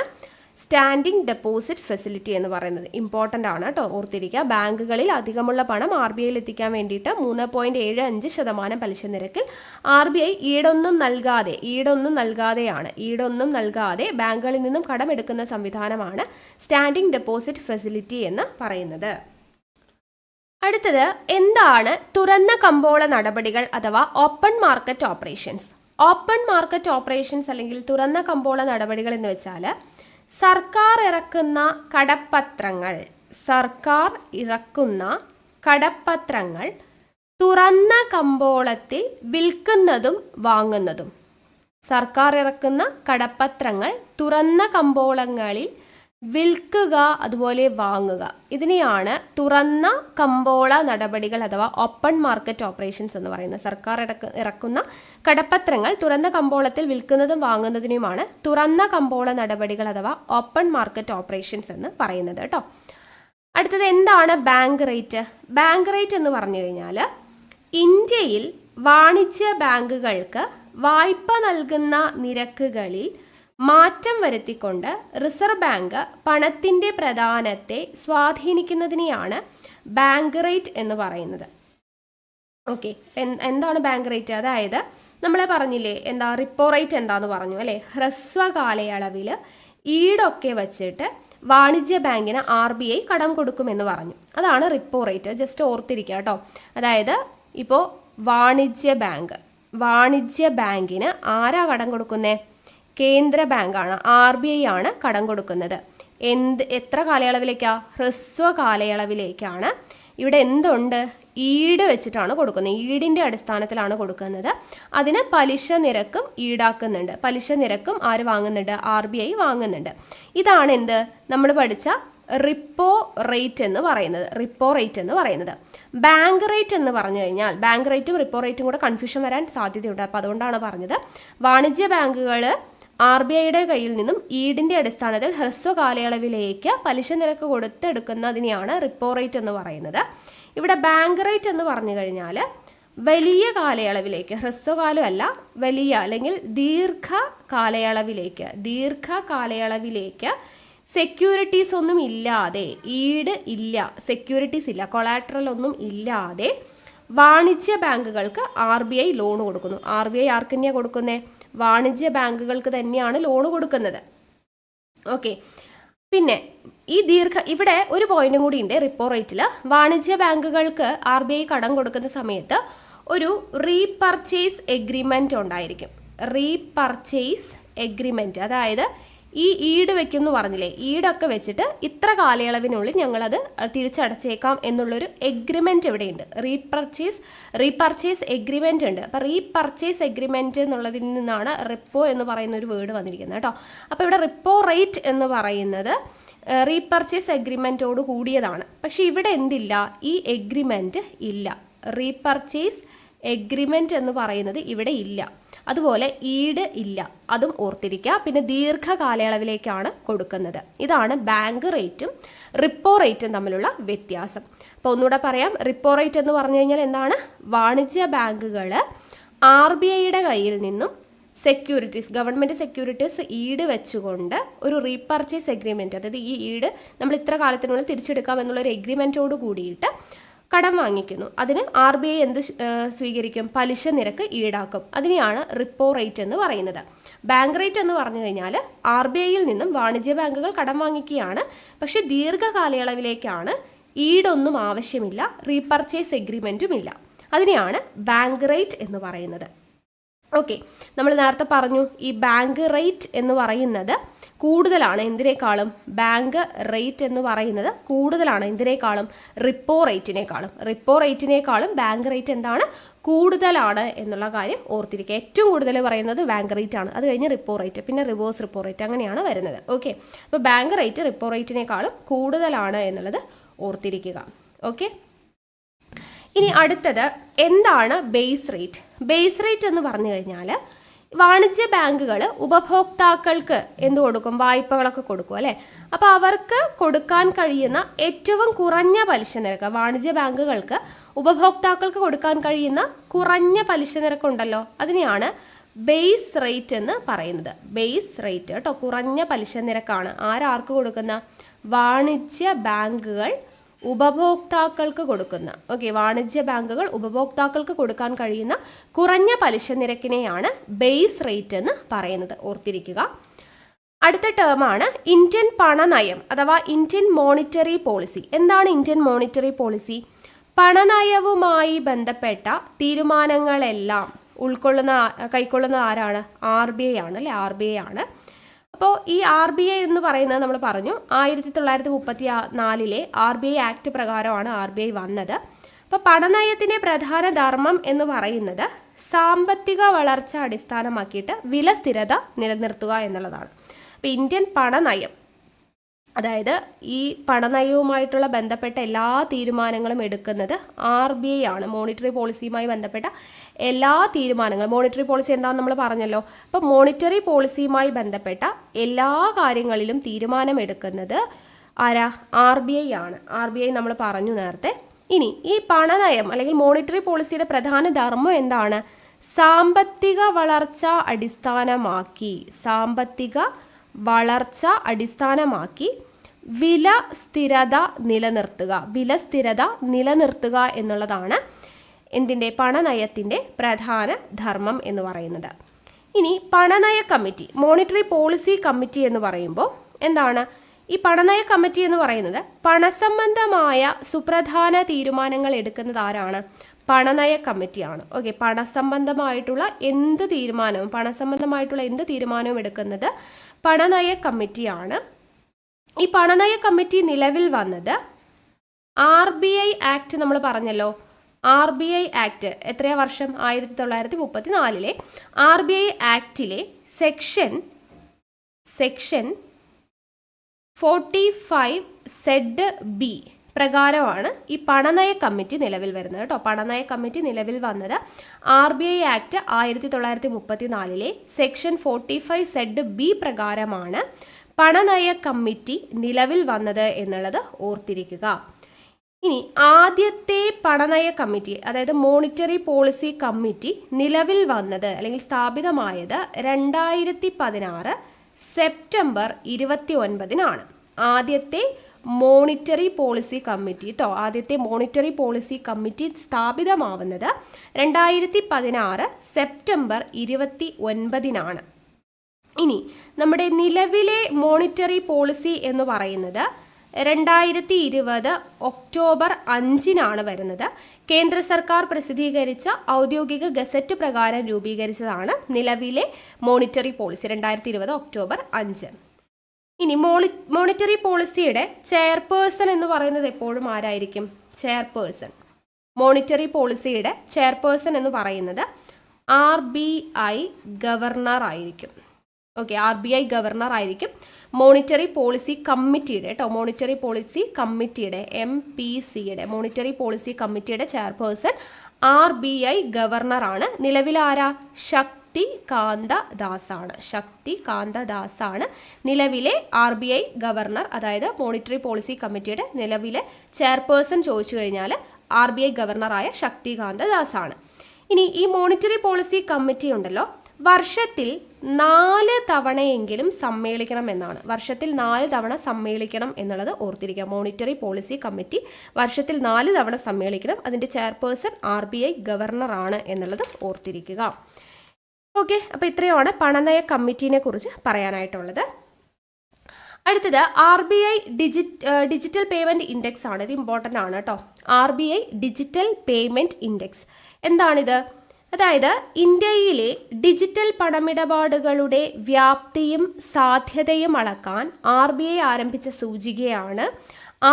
സ്റ്റാൻഡിംഗ് ഡെപ്പോസിറ്റ് ഫെസിലിറ്റി എന്ന് പറയുന്നത്. ഇമ്പോർട്ടൻ്റ് ആണ് കേട്ടോ, ഓർത്തിരിക്കുക. ബാങ്കുകളിൽ അധികമുള്ള പണം RBIയിൽ എത്തിക്കാൻ വേണ്ടിയിട്ട് 3.75% പലിശ നിരക്കിൽ RBI ഈടൊന്നും നൽകാതെ ബാങ്കുകളിൽ നിന്നും കടമെടുക്കുന്ന സംവിധാനമാണ് സ്റ്റാൻഡിംഗ് ഡെപ്പോസിറ്റ് ഫെസിലിറ്റി എന്ന് പറയുന്നത്. അടുത്തത് എന്താണ് തുറന്ന കമ്പോള നടപടികൾ അഥവാ open market operations? Open market operations അല്ലെങ്കിൽ തുറന്ന കമ്പോള നടപടികൾ എന്ന് വെച്ചാൽ സർക്കാർ ഇറക്കുന്ന കടപ്പത്രങ്ങൾ തുറന്ന കമ്പോളത്തിൽ വിൽക്കുന്നതും വാങ്ങുന്നതും. സർക്കാർ ഇറക്കുന്ന കടപ്പത്രങ്ങൾ തുറന്ന കമ്പോളങ്ങളിൽ വിൽക്കുക, അതുപോലെ വാങ്ങുക. ഇതിനെയാണ് തുറന്ന കമ്പോള നടപടികൾ അഥവാ ഓപ്പൺ മാർക്കറ്റ് ഓപ്പറേഷൻസ് എന്ന് പറയുന്നത്. സർക്കാർ ഇറക്കുന്ന കടപ്പത്രങ്ങൾ തുറന്ന കമ്പോളത്തിൽ വിൽക്കുന്നതും വാങ്ങുന്നതിനുമാണ് തുറന്ന കമ്പോള നടപടികൾ അഥവാ ഓപ്പൺ മാർക്കറ്റ് ഓപ്പറേഷൻസ് എന്ന് പറയുന്നത് കേട്ടോ. അടുത്തത് എന്താണ് ബാങ്ക് റേറ്റ്? ബാങ്ക് റേറ്റ് എന്ന് പറഞ്ഞു കഴിഞ്ഞാൽ ഇന്ത്യയിൽ വാണിജ്യ ബാങ്കുകൾക്ക് വായ്പ നൽകുന്ന നിരക്കുകളിൽ മാറ്റം വരുത്തിക്കൊണ്ട് റിസർവ് ബാങ്ക് പണത്തിൻ്റെ പ്രധാനത്തെ സ്വാധീനിക്കുന്നതിനെയാണ് ബാങ്ക് റേറ്റ് എന്ന് പറയുന്നത്. ഓക്കെ, എന്താണ് ബാങ്ക് റേറ്റ്? അതായത് നമ്മളെ പറഞ്ഞില്ലേ റിപ്പോ റേറ്റ് എന്താന്ന് പറഞ്ഞു അല്ലേ? ഹ്രസ്വ കാലയളവിൽ ഈടൊക്കെ വച്ചിട്ട് വാണിജ്യ ബാങ്കിന് RBI കടം കൊടുക്കുമെന്ന് പറഞ്ഞു. അതാണ് റിപ്പോ റേറ്റ്. ജസ്റ്റ് ഓർത്തിരിക്കുക കേട്ടോ. അതായത് ഇപ്പോൾ വാണിജ്യ ബാങ്കിന് ആരാ കടം കൊടുക്കുന്നത്? കേന്ദ്ര ബാങ്കാണ്, RBI ആണ് കടം കൊടുക്കുന്നത്. എത്ര കാലയളവിലേക്കാണ്? ഹ്രസ്വ കാലയളവിലേക്കാണ്. ഇവിടെ എന്തുണ്ട്? ഈട് വെച്ചിട്ടാണ് കൊടുക്കുന്നത്, ഈടിൻ്റെ അടിസ്ഥാനത്തിലാണ് കൊടുക്കുന്നത്. അതിന് പലിശ നിരക്കും ഈടാക്കുന്നുണ്ട്. പലിശ നിരക്കും ആര് വാങ്ങുന്നുണ്ട്? RBI വാങ്ങുന്നുണ്ട്. ഇതാണ് നമ്മൾ പഠിച്ച റിപ്പോ റേറ്റ് എന്ന് പറയുന്നത്. ബാങ്ക് റേറ്റ് എന്ന് പറഞ്ഞു കഴിഞ്ഞാൽ ബാങ്ക് റേറ്റും റിപ്പോ റേറ്റും കൂടെ കൺഫ്യൂഷൻ വരാൻ സാധ്യതയുണ്ട്. അപ്പോൾ അതുകൊണ്ടാണ് പറഞ്ഞത് വാണിജ്യ ബാങ്കുകൾ RBIയുടെ കയ്യിൽ നിന്നും ഈടിൻ്റെ അടിസ്ഥാനത്തിൽ ഹ്രസ്വ കാലയളവിലേക്ക് പലിശ നിരക്ക് കൊടുത്തെടുക്കുന്നതിനെയാണ് റിപ്പോ റേറ്റ് എന്ന് പറയുന്നത്. ഇവിടെ ബാങ്ക് റേറ്റ് എന്ന് പറഞ്ഞു കഴിഞ്ഞാൽ വലിയ കാലയളവിലേക്ക്, ഹ്രസ്വകാലമല്ല, വലിയ അല്ലെങ്കിൽ ദീർഘകാലയളവിലേക്ക് സെക്യൂരിറ്റീസ് ഒന്നും ഇല്ലാതെ, ഈട് ഇല്ല, സെക്യൂരിറ്റീസ് ഇല്ല, കൊളാട്രൽ ഒന്നും ഇല്ലാതെ വാണിജ്യ ബാങ്കുകൾക്ക് RBI ലോൺ കൊടുക്കുന്നു. RBI ആർക്ക് തന്നെയാണ് കൊടുക്കുന്നത്? വാണിജ്യ ബാങ്കുകൾക്ക് തന്നെയാണ് ലോൺ കൊടുക്കുന്നത്. ഓക്കെ, പിന്നെ ഇവിടെ ഒരു പോയിന്റും കൂടി ഉണ്ട്. റിപ്പോ റേറ്റിൽ വാണിജ്യ ബാങ്കുകൾക്ക് RBI കടം കൊടുക്കുന്ന സമയത്ത് ഒരു റീപർച്ചേസ് എഗ്രിമെന്റ് ഉണ്ടായിരിക്കും. റീപർച്ചേസ് എഗ്രിമെന്റ്, അതായത് ഈ ഈട് വെക്കും എന്ന് പറഞ്ഞില്ലേ, ഈടൊക്കെ വെച്ചിട്ട് ഇത്ര കാലയളവിനുള്ളിൽ ഞങ്ങളത് തിരിച്ചടച്ചേക്കാം എന്നുള്ളൊരു എഗ്രിമെന്റ് ഇവിടെയുണ്ട്. റീപർച്ചേസ് എഗ്രിമെന്റ് ഉണ്ട്. അപ്പോൾ റീപർച്ചേസ് എഗ്രിമെന്റ് എന്നുള്ളതിൽ നിന്നാണ് റിപ്പോ എന്ന് പറയുന്ന ഒരു വേർഡ് വന്നിരിക്കുന്നത് കേട്ടോ. അപ്പോൾ ഇവിടെ റിപ്പോ റേറ്റ് എന്ന് പറയുന്നത് റീപർച്ചേസ് എഗ്രിമെന്റോട് കൂടിയതാണ്. പക്ഷെ ഇവിടെ എന്തില്ല? ഈ എഗ്രിമെന്റ് ഇല്ല. റീപർച്ചേസ് എഗ്രിമെന്റ് എന്ന് പറയുന്നത് ഇവിടെ ഇല്ല. അതുപോലെ ഈട് ഇല്ല, അതും ഓർത്തിരിക്കുക. പിന്നെ ദീർഘകാലയളവിലേക്കാണ് കൊടുക്കുന്നത്. ഇതാണ് ബാങ്ക് റേറ്റും റിപ്പോ റേറ്റും തമ്മിലുള്ള വ്യത്യാസം. അപ്പോൾ ഒന്നുകൂടെ പറയാം. റിപ്പോ റേറ്റ് എന്ന് പറഞ്ഞു കഴിഞ്ഞാൽ എന്താണ്? വാണിജ്യ ബാങ്കുകൾ RBIയുടെ കയ്യിൽ നിന്നും സെക്യൂരിറ്റീസ്, ഗവൺമെൻറ് സെക്യൂരിറ്റീസ് ഈട് വെച്ചുകൊണ്ട് ഒരു റീപർച്ചേസ് എഗ്രിമെൻറ്റ്, അതായത് ഈ ഈട് നമ്മൾ ഇത്ര കാലത്തിനുള്ളിൽ തിരിച്ചെടുക്കാം എന്നുള്ളൊരു എഗ്രിമെൻറ്റോട് കൂടിയിട്ട് കടം വാങ്ങിക്കുന്നു. അതിന് RBI എന്ത് സ്വീകരിക്കും? പലിശ നിരക്ക് ഈടാക്കും. അതിനെയാണ് റിപ്പോ റേറ്റ് എന്ന് പറയുന്നത്. ബാങ്ക് റേറ്റ് എന്ന് പറഞ്ഞു കഴിഞ്ഞാൽ RBIയിൽ നിന്നും വാണിജ്യ ബാങ്കുകൾ കടം വാങ്ങിക്കുകയാണ്, പക്ഷെ ദീർഘകാലയളവിലേക്കാണ്, ഈടൊന്നും ആവശ്യമില്ല, റീപർച്ചേസ് എഗ്രിമെൻറ്റും ഇല്ല. അതിനെയാണ് ബാങ്ക് റേറ്റ് എന്ന് പറയുന്നത്. ഓക്കെ, നമ്മൾ നേരത്തെ പറഞ്ഞു ഈ ബാങ്ക് റേറ്റ് എന്ന് പറയുന്നത് കൂടുതലാണ് എന്തിനേക്കാളും? ബാങ്ക് റേറ്റ് എന്ന് പറയുന്നത് കൂടുതലാണ് എന്തിനേക്കാളും? റിപ്പോ റേറ്റിനേക്കാളും. റിപ്പോ റേറ്റിനേക്കാളും ബാങ്ക് റേറ്റ് എന്താണ്? കൂടുതലാണ് എന്നുള്ള കാര്യം ഓർത്തിരിക്കുക. ഏറ്റവും കൂടുതൽ പറയുന്നത് ബാങ്ക് റേറ്റ് ആണ്, അത് കഴിഞ്ഞ് റിപ്പോ റേറ്റ്, പിന്നെ റിവേഴ്സ് റിപ്പോ റേറ്റ്, അങ്ങനെയാണ് വരുന്നത്. ഓക്കെ, അപ്പോൾ ബാങ്ക് റേറ്റ് റിപ്പോ റേറ്റിനേക്കാളും കൂടുതലാണ് എന്നുള്ളത് ഓർത്തിരിക്കുക. ഓക്കെ, ഇനി അടുത്തത് എന്താണ് ബേസ് റേറ്റ്? ബേസ് റേറ്റ് എന്ന് പറഞ്ഞു കഴിഞ്ഞാൽ വാണിജ്യ ബാങ്കുകൾ ഉപഭോക്താക്കൾക്ക് എന്ത് കൊടുക്കും? വായ്പകളൊക്കെ കൊടുക്കും അല്ലേ? അപ്പോൾ അവർക്ക് കൊടുക്കാൻ കഴിയുന്ന ഏറ്റവും കുറഞ്ഞ പലിശ നിരക്ക്, വാണിജ്യ ബാങ്കുകൾക്ക് ഉപഭോക്താക്കൾക്ക് കൊടുക്കാൻ കഴിയുന്ന കുറഞ്ഞ പലിശ നിരക്കുണ്ടല്ലോ, അതിനെയാണ് ബേസ് റേറ്റ് എന്ന് പറയുന്നത്. ബേസ് റേറ്റ് കേട്ടോ, കുറഞ്ഞ പലിശ നിരക്കാണ്. ആരാർക്ക് കൊടുക്കുന്ന? വാണിജ്യ ബാങ്കുകൾ ഉപഭോക്താക്കൾക്ക് കൊടുക്കുന്ന. ഓക്കെ, വാണിജ്യ ബാങ്കുകൾ ഉപഭോക്താക്കൾക്ക് കൊടുക്കാൻ കഴിയുന്ന കുറഞ്ഞ പലിശ നിരക്കിനെയാണ് ബേസ് റേറ്റ് എന്ന് പറയുന്നത്. ഓർത്തിരിക്കുക. അടുത്ത ടേമാണ് ഇന്ത്യൻ പണനയം അഥവാ ഇന്ത്യൻ മോണിറ്ററി പോളിസി. എന്താണ് ഇന്ത്യൻ മോണിറ്ററി പോളിസി? പണനയവുമായി ബന്ധപ്പെട്ട തീരുമാനങ്ങളെല്ലാം കൈക്കൊള്ളുന്ന ആരാണ്? RBI ആണ് അല്ലേ? RBI ആണ്. അപ്പോൾ ഈ RBI എന്ന് പറയുന്നത് നമ്മൾ പറഞ്ഞു 1934 RBI ആക്ട് പ്രകാരമാണ് RBI വന്നത്. അപ്പോൾ പണനയത്തിൻ്റെ പ്രധാന ധർമ്മം എന്ന് പറയുന്നത് സാമ്പത്തിക വളർച്ച അടിസ്ഥാനമാക്കിയിട്ട് വില സ്ഥിരത നിലനിർത്തുക എന്നുള്ളതാണ്. അപ്പോൾ ഇന്ത്യൻ പണനയം, അതായത് ഈ പണനയവുമായിട്ടുള്ള ബന്ധപ്പെട്ട എല്ലാ തീരുമാനങ്ങളും എടുക്കുന്നത് RBI ആണ്. മോണിറ്ററി പോളിസിയുമായി ബന്ധപ്പെട്ട എല്ലാ തീരുമാനങ്ങളും, മോണിറ്ററി പോളിസി എന്താണെന്ന് നമ്മൾ പറഞ്ഞല്ലോ. അപ്പോൾ മോണിറ്ററി പോളിസിയുമായി ബന്ധപ്പെട്ട എല്ലാ കാര്യങ്ങളിലും തീരുമാനമെടുക്കുന്നത് ആരാ? RBI ആണ്. RBI നമ്മൾ പറഞ്ഞു നേരത്തെ. ഇനി ഈ പണനയം അല്ലെങ്കിൽ മോണിറ്ററി പോളിസിയുടെ പ്രധാന ധർമ്മം എന്താണ്? സാമ്പത്തിക വളർച്ച അടിസ്ഥാനമാക്കി വില സ്ഥിരത നിലനിർത്തുക എന്നുള്ളതാണ് എന്തിൻ്റെ? പണനയത്തിൻ്റെ പ്രധാന ധർമ്മം എന്ന് പറയുന്നത്. ഇനി പണനയ കമ്മിറ്റി, മോണിറ്ററി പോളിസി കമ്മിറ്റി എന്ന് പറയുമ്പോൾ എന്താണ്? ഈ പണനയ കമ്മിറ്റി എന്ന് പറയുന്നത് പണസംബന്ധമായ സുപ്രധാന തീരുമാനങ്ങൾ എടുക്കുന്നത് ആരാണ്? പണനയ കമ്മിറ്റിയാണ്. ഓക്കെ, പണസംബന്ധമായിട്ടുള്ള എന്ത് തീരുമാനവും എടുക്കുന്നത് പണനയ കമ്മിറ്റിയാണ്. ഈ പണനയ കമ്മിറ്റി നിലവിൽ വന്നത് RBI ആക്ട് നമ്മൾ പറഞ്ഞല്ലോ. RBI ആക്ട് എത്രയാ വർഷം? 1934 RBI ആക്ടിലെ സെക്ഷൻ 45(z)(b) പ്രകാരമാണ് ഈ പണനയ കമ്മിറ്റി നിലവിൽ വരുന്നത് കേട്ടോ. പണനയ കമ്മിറ്റി നിലവിൽ വന്നത് RBI ആക്ട് 1934 സെക്ഷൻ 45(z)(b) പ്രകാരമാണ് പണനയ കമ്മിറ്റി നിലവിൽ വന്നത് എന്നുള്ളത് ഓർത്തിരിക്കുക. ഇനി ആദ്യത്തെ പണനയ കമ്മിറ്റി, അതായത് മോണിറ്ററി പോളിസി കമ്മിറ്റി നിലവിൽ വന്നത് അല്ലെങ്കിൽ സ്ഥാപിതമായത് 2016 സെപ്റ്റംബർ 29-നാണ്. ആദ്യത്തെ മോണിറ്ററി പോളിസി കമ്മിറ്റി കേട്ടോ, ആദ്യത്തെ മോണിറ്ററി പോളിസി കമ്മിറ്റി സ്ഥാപിതമാവുന്നത് 2016 സെപ്റ്റംബർ 29-നാണ്. ഇനി നമ്മുടെ നിലവിലെ മോണിറ്ററി പോളിസി എന്ന് പറയുന്നത് 2020 ഒക്ടോബർ 5-നാണ് വരുന്നത്. കേന്ദ്ര സർക്കാർ പ്രസിദ്ധീകരിച്ച ഔദ്യോഗിക ഗസറ്റ് പ്രകാരം രൂപീകരിച്ചതാണ് നിലവിലെ മോണിറ്ററി പോളിസി 2020 ഒക്ടോബർ 5. ഇനി മോണിറ്ററി പോളിസിയുടെ ചെയർപേഴ്സൺ എന്ന് പറയുന്നത് എപ്പോഴും ആരായിരിക്കും? ചെയർപേഴ്സൺ. മോണിറ്ററി പോളിസിയുടെ ചെയർപേഴ്സൺ എന്ന് പറയുന്നത് RBI ഗവർണർ ആയിരിക്കും. ഓക്കെ, RBI ഗവർണർ ആയിരിക്കും മോണിറ്ററി പോളിസി കമ്മിറ്റിയുടെ കേട്ടോ, മോണിറ്ററി പോളിസി കമ്മിറ്റിയുടെ MPCയുടെ മോണിറ്ററി പോളിസി കമ്മിറ്റിയുടെ ചെയർപേഴ്സൺ RBI ഗവർണറാണ്. നിലവിലാരാ? ശക്തികാന്ത ദാസാണ്. ശക്തികാന്ത ദാസാണ് നിലവിലെ RBI ഗവർണർ, അതായത് മോണിറ്ററി പോളിസി കമ്മിറ്റിയുടെ നിലവിലെ ചെയർപേഴ്സൺ ചോദിച്ചു കഴിഞ്ഞാൽ RBI ഗവർണറായ ശക്തികാന്ത ദാസാണ്. ഇനി ഈ മോണിറ്ററി പോളിസി കമ്മിറ്റി ഉണ്ടല്ലോ, വർഷത്തിൽ 4 തവണയെങ്കിലും സമ്മേളിക്കണം എന്നാണ്. വർഷത്തിൽ 4 തവണ സമ്മേളിക്കണം എന്നുള്ളത് ഓർത്തിരിക്കുക. മോണിറ്ററി പോളിസി കമ്മിറ്റി വർഷത്തിൽ 4 തവണ സമ്മേളിക്കണം. അതിൻ്റെ ചെയർപേഴ്സൺ RBI ഗവർണറാണ് എന്നുള്ളത് ഓർത്തിരിക്കുക. ഓക്കെ, അപ്പോൾ ഇത്രയുമാണ് പണനയ കമ്മിറ്റീനെ കുറിച്ച് പറയാനായിട്ടുള്ളത്. അടുത്തത് RBI ഡിജിറ്റൽ പേയ്മെൻറ്റ് ഇൻഡെക്സ് ആണ്. ഇത് ഇമ്പോർട്ടൻ്റ് ആണ് കേട്ടോ. RBI ഡിജിറ്റൽ പേയ്മെൻറ്റ് ഇൻഡെക്സ് എന്താണിത്? അതായത് ഇന്ത്യയിലെ ഡിജിറ്റൽ പണമിടപാടുകളുടെ വ്യാപ്തിയും സാധ്യതയും അളക്കാൻ RBI ആരംഭിച്ച സൂചികയാണ്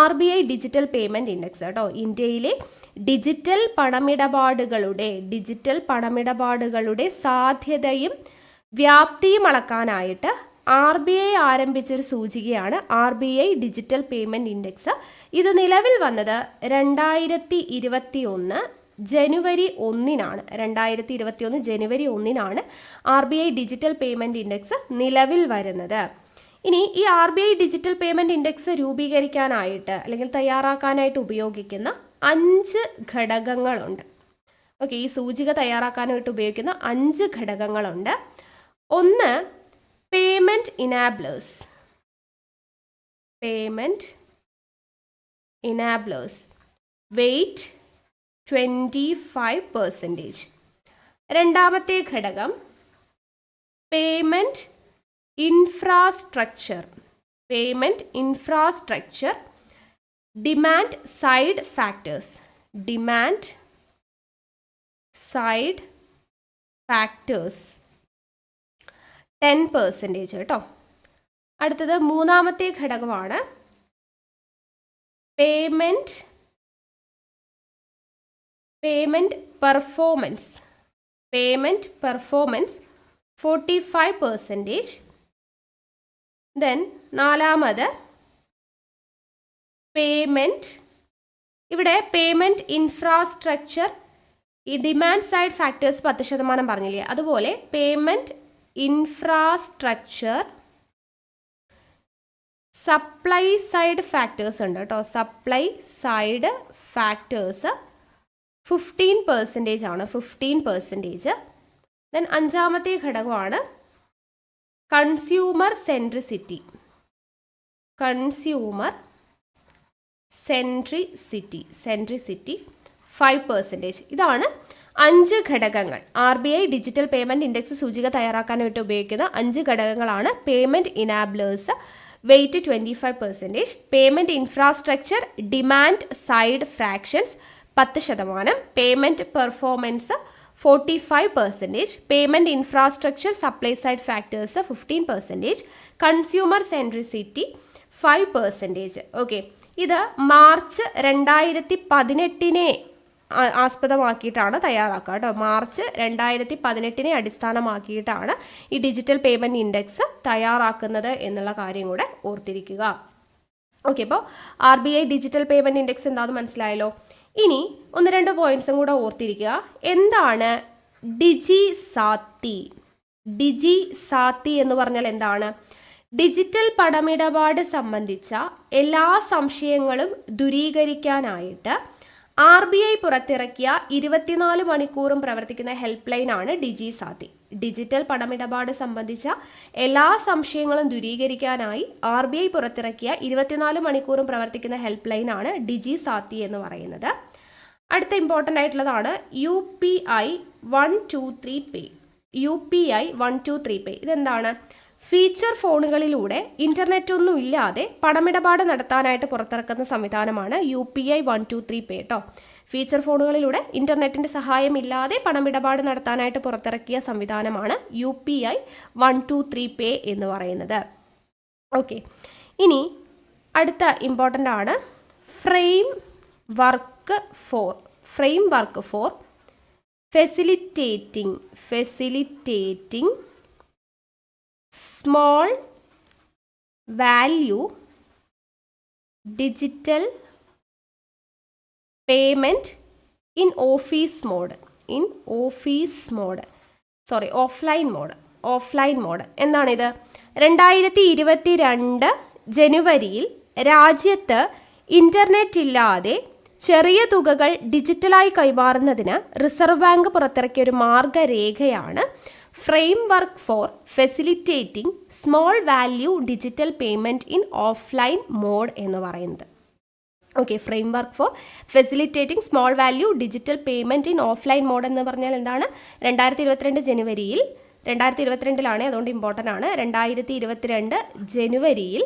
RBI ഡിജിറ്റൽ പേയ്മെൻറ്റ് ഇൻഡെക്സ് കേട്ടോ. ഇന്ത്യയിലെ ഡിജിറ്റൽ പണമിടപാടുകളുടെ സാധ്യതയും വ്യാപ്തിയും അളക്കാനായിട്ട് RBI ആരംഭിച്ചൊരു സൂചികയാണ് RBI digital payment index. ഇത് നിലവിൽ വന്നത് 2021 ജനുവരി 1-നാണ്. 2021 ജനുവരി 1-നാണ് RBI ഡിജിറ്റൽ പേയ്മെൻറ്റ് ഇൻഡെക്സ് നിലവിൽ വരുന്നത്. ഇനി ഈ RBI ഡിജിറ്റൽ പേയ്മെൻറ്റ് ഇൻഡെക്സ് രൂപീകരിക്കാനായിട്ട് അല്ലെങ്കിൽ തയ്യാറാക്കാനായിട്ട് ഉപയോഗിക്കുന്ന 5 ഘടകങ്ങളുണ്ട്. ഓക്കെ, ഈ സൂചിക തയ്യാറാക്കാനായിട്ട് ഉപയോഗിക്കുന്ന 5 ഘടകങ്ങളുണ്ട്. ഒന്ന്, പേയ്മെൻറ്റ് ഇനാബ്ലേഴ്സ് വെയ്റ്റ് 25%. രണ്ടാമത്തെ ഘടകം payment infrastructure demand side factors 10% കേട്ടോ. അടുത്തത് മൂന്നാമത്തെ ഘടകമാണ് പേയ്മെൻറ്റ് പെർഫോമൻസ് 45%. ദെൻ നാലാമത് ഇവിടെ പേയ്മെൻറ്റ് ഇൻഫ്രാസ്ട്രക്ചർ ഈ ഡിമാൻഡ് സൈഡ് ഫാക്ടേഴ്സ് 10% പറഞ്ഞില്ലേ, അതുപോലെ payment infrastructure supply side factors ഉണ്ട് കേട്ടോ. സപ്ലൈ സൈഡ് ഫാക്ടേഴ്സ് 15% ആണ്. 15%. ദെൻ അഞ്ചാമത്തെ ഘടകമാണ് കൺസ്യൂമർ സെൻട്രിസിറ്റി 5%. ഇതാണ് 5 ഘടകങ്ങൾ. RBI ഡിജിറ്റൽ പേയ്മെൻറ്റ് ഇൻഡെക്സ് സൂചിക തയ്യാറാക്കാനായിട്ട് ഉപയോഗിക്കുന്ന 5 ഘടകങ്ങളാണ് payment enablers weight 25%, payment infrastructure demand side fractions 10%, payment performance 45%, payment infrastructure supply side factors 15%, consumer centricity 5%. Okay, ഇത് മാർച്ച് 2018 ആസ്പദമാക്കിയിട്ടാണ് തയ്യാറാക്കുക കേട്ടോ. മാർച്ച് 2018 അടിസ്ഥാനമാക്കിയിട്ടാണ് ഈ ഡിജിറ്റൽ പേയ്മെൻറ്റ് ഇൻഡെക്സ് തയ്യാറാക്കുന്നത് എന്നുള്ള കാര്യം കൂടെ ഓർത്തിരിക്കുക. ഓക്കെ, അപ്പോൾ RBI ഡിജിറ്റൽ പേയ്മെൻറ്റ് ഇൻഡെക്സ് എന്താണെന്ന് മനസ്സിലായല്ലോ. ഇനി 1-2 പോയിന്റ്സും കൂടെ ഓർത്തിരിക്കുക. എന്താണ് ഡിജിസാത്തി എന്ന് പറഞ്ഞാൽ എന്താണ്? ഡിജിറ്റൽ പണമിടപാട് സംബന്ധിച്ച എല്ലാ സംശയങ്ങളും ദൂരീകരിക്കാനായിട്ട് RBI പുറത്തിറക്കിയ 24 മണിക്കൂറും പ്രവർത്തിക്കുന്ന ഹെൽപ്പ് ലൈനാണ് ഡിജി സാത്തി. ഡിജിറ്റൽ പണമിടപാട് സംബന്ധിച്ച എല്ലാ സംശയങ്ങളും ദൂരീകരിക്കാനായി RBI പുറത്തിറക്കിയ 24 മണിക്കൂറും പ്രവർത്തിക്കുന്ന ഹെൽപ്പ് ലൈനാണ് ഡിജി സാത്തി എന്ന് പറയുന്നത്. അടുത്ത ഇമ്പോർട്ടൻ്റ് ആയിട്ടുള്ളതാണ് UPI 123 പേ. UPI 123 പേ ഇതെന്താണ്? ഫീച്ചർ ഫോണുകളിലൂടെ ഇൻ്റർനെറ്റ് ഒന്നും ഇല്ലാതെ പണമിടപാട് നടത്താനായിട്ട് പുറത്തിറക്കുന്ന സംവിധാനമാണ് UPI 123 പേ കേട്ടോ. ഫീച്ചർ ഫോണുകളിലൂടെ ഇൻ്റർനെറ്റിൻ്റെ സഹായമില്ലാതെ പണമിടപാട് നടത്താനായിട്ട് പുറത്തിറക്കിയ സംവിധാനമാണ് UPI 123 പേ എന്ന് പറയുന്നത്. ഓക്കെ, ഇനി അടുത്ത ഇമ്പോർട്ടൻ്റ് ആണ് framework for facilitating small value digital payment in offline mode എന്താണിത്? 2022 ജനുവരിയിൽ രാജ്യത്ത് ഇൻ്റർനെറ്റ് ഇല്ലാതെ ചെറിയ തുകകൾ ഡിജിറ്റലായി കൈമാറുന്നതിന് റിസർവ് ബാങ്ക് പുറത്തിറക്കിയ ഒരു മാർഗരേഖയാണ് framework for facilitating small value digital payment in offline mode എന്ന് പറയുന്നത്. Okay, framework for facilitating small value digital payment in offline mode എന്ന് പറഞ്ഞാൽ എന്താണ്? 2022 ജനുവരിയിൽ 2022 അതുകൊണ്ട് ഇമ്പോർട്ടൻ്റ് ആണ്. 2022 ജനുവരിയിൽ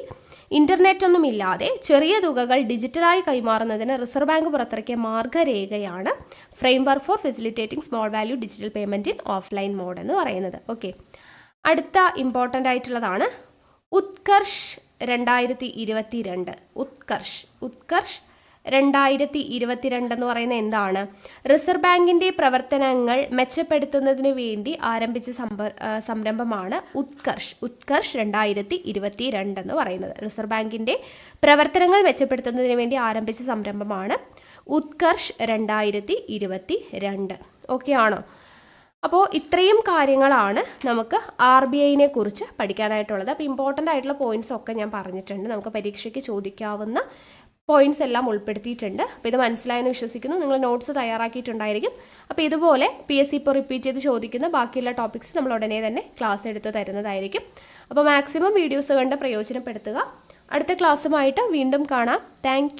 ഇൻ്റർനെറ്റ് ഒന്നും ഇല്ലാതെ ചെറിയ തുകകൾ ഡിജിറ്റലായി കൈമാറുന്നതിന് റിസർവ് ബാങ്ക് പുറത്തിറക്കിയ മാർഗരേഖയാണ് framework for facilitating small value digital payment in offline mode എന്ന് പറയുന്നത്. ഓക്കെ, അടുത്ത ഇമ്പോർട്ടൻ്റ് ആയിട്ടുള്ളതാണ് ഉത്കർഷ് 2022. ഉത്കർഷ് 2022 എന്ന് പറയുന്നത് എന്താണ്? റിസർവ് ബാങ്കിൻ്റെ പ്രവർത്തനങ്ങൾ മെച്ചപ്പെടുത്തുന്നതിന് വേണ്ടി ആരംഭിച്ച സംരംഭമാണ് ഉത്കർഷ് 2022 എന്ന് പറയുന്നത്. റിസർവ് ബാങ്കിൻ്റെ പ്രവർത്തനങ്ങൾ മെച്ചപ്പെടുത്തുന്നതിന് വേണ്ടി ആരംഭിച്ച സംരംഭമാണ് ഉത്കർഷ് 2022. ഓക്കെ ആണോ? അപ്പോൾ ഇത്രയും കാര്യങ്ങളാണ് നമുക്ക് RBIനെ കുറിച്ച് പഠിക്കാനായിട്ടുള്ളത്. അപ്പോൾ ഇമ്പോർട്ടൻ്റ് ആയിട്ടുള്ള പോയിൻറ്റ്സ് ഒക്കെ ഞാൻ പറഞ്ഞിട്ടുണ്ട്. നമുക്ക് പരീക്ഷയ്ക്ക് ചോദിക്കാവുന്ന പോയിൻറ്റ്സ് എല്ലാം ഉൾപ്പെടുത്തിയിട്ടുണ്ട്. അപ്പോൾ ഇത് മനസ്സിലായെന്ന് വിശ്വസിക്കുന്നു. നിങ്ങൾ നോട്ട്സ് തയ്യാറാക്കിയിട്ടുണ്ടായിരിക്കും. അപ്പോൾ ഇതുപോലെ PSC ഇപ്പോൾ റിപ്പീറ്റ് ചെയ്ത് ചോദിക്കുന്ന ബാക്കിയുള്ള ടോപ്പിക്സ് നമ്മൾ ഉടനെ തന്നെ ക്ലാസ് എടുത്ത് തരുന്നതായിരിക്കും. അപ്പോൾ മാക്സിമം വീഡിയോസ് കണ്ട് പ്രയോജനപ്പെടുത്തുക. അടുത്ത ക്ലാസ്സുമായിട്ട് വീണ്ടും കാണാം. താങ്ക്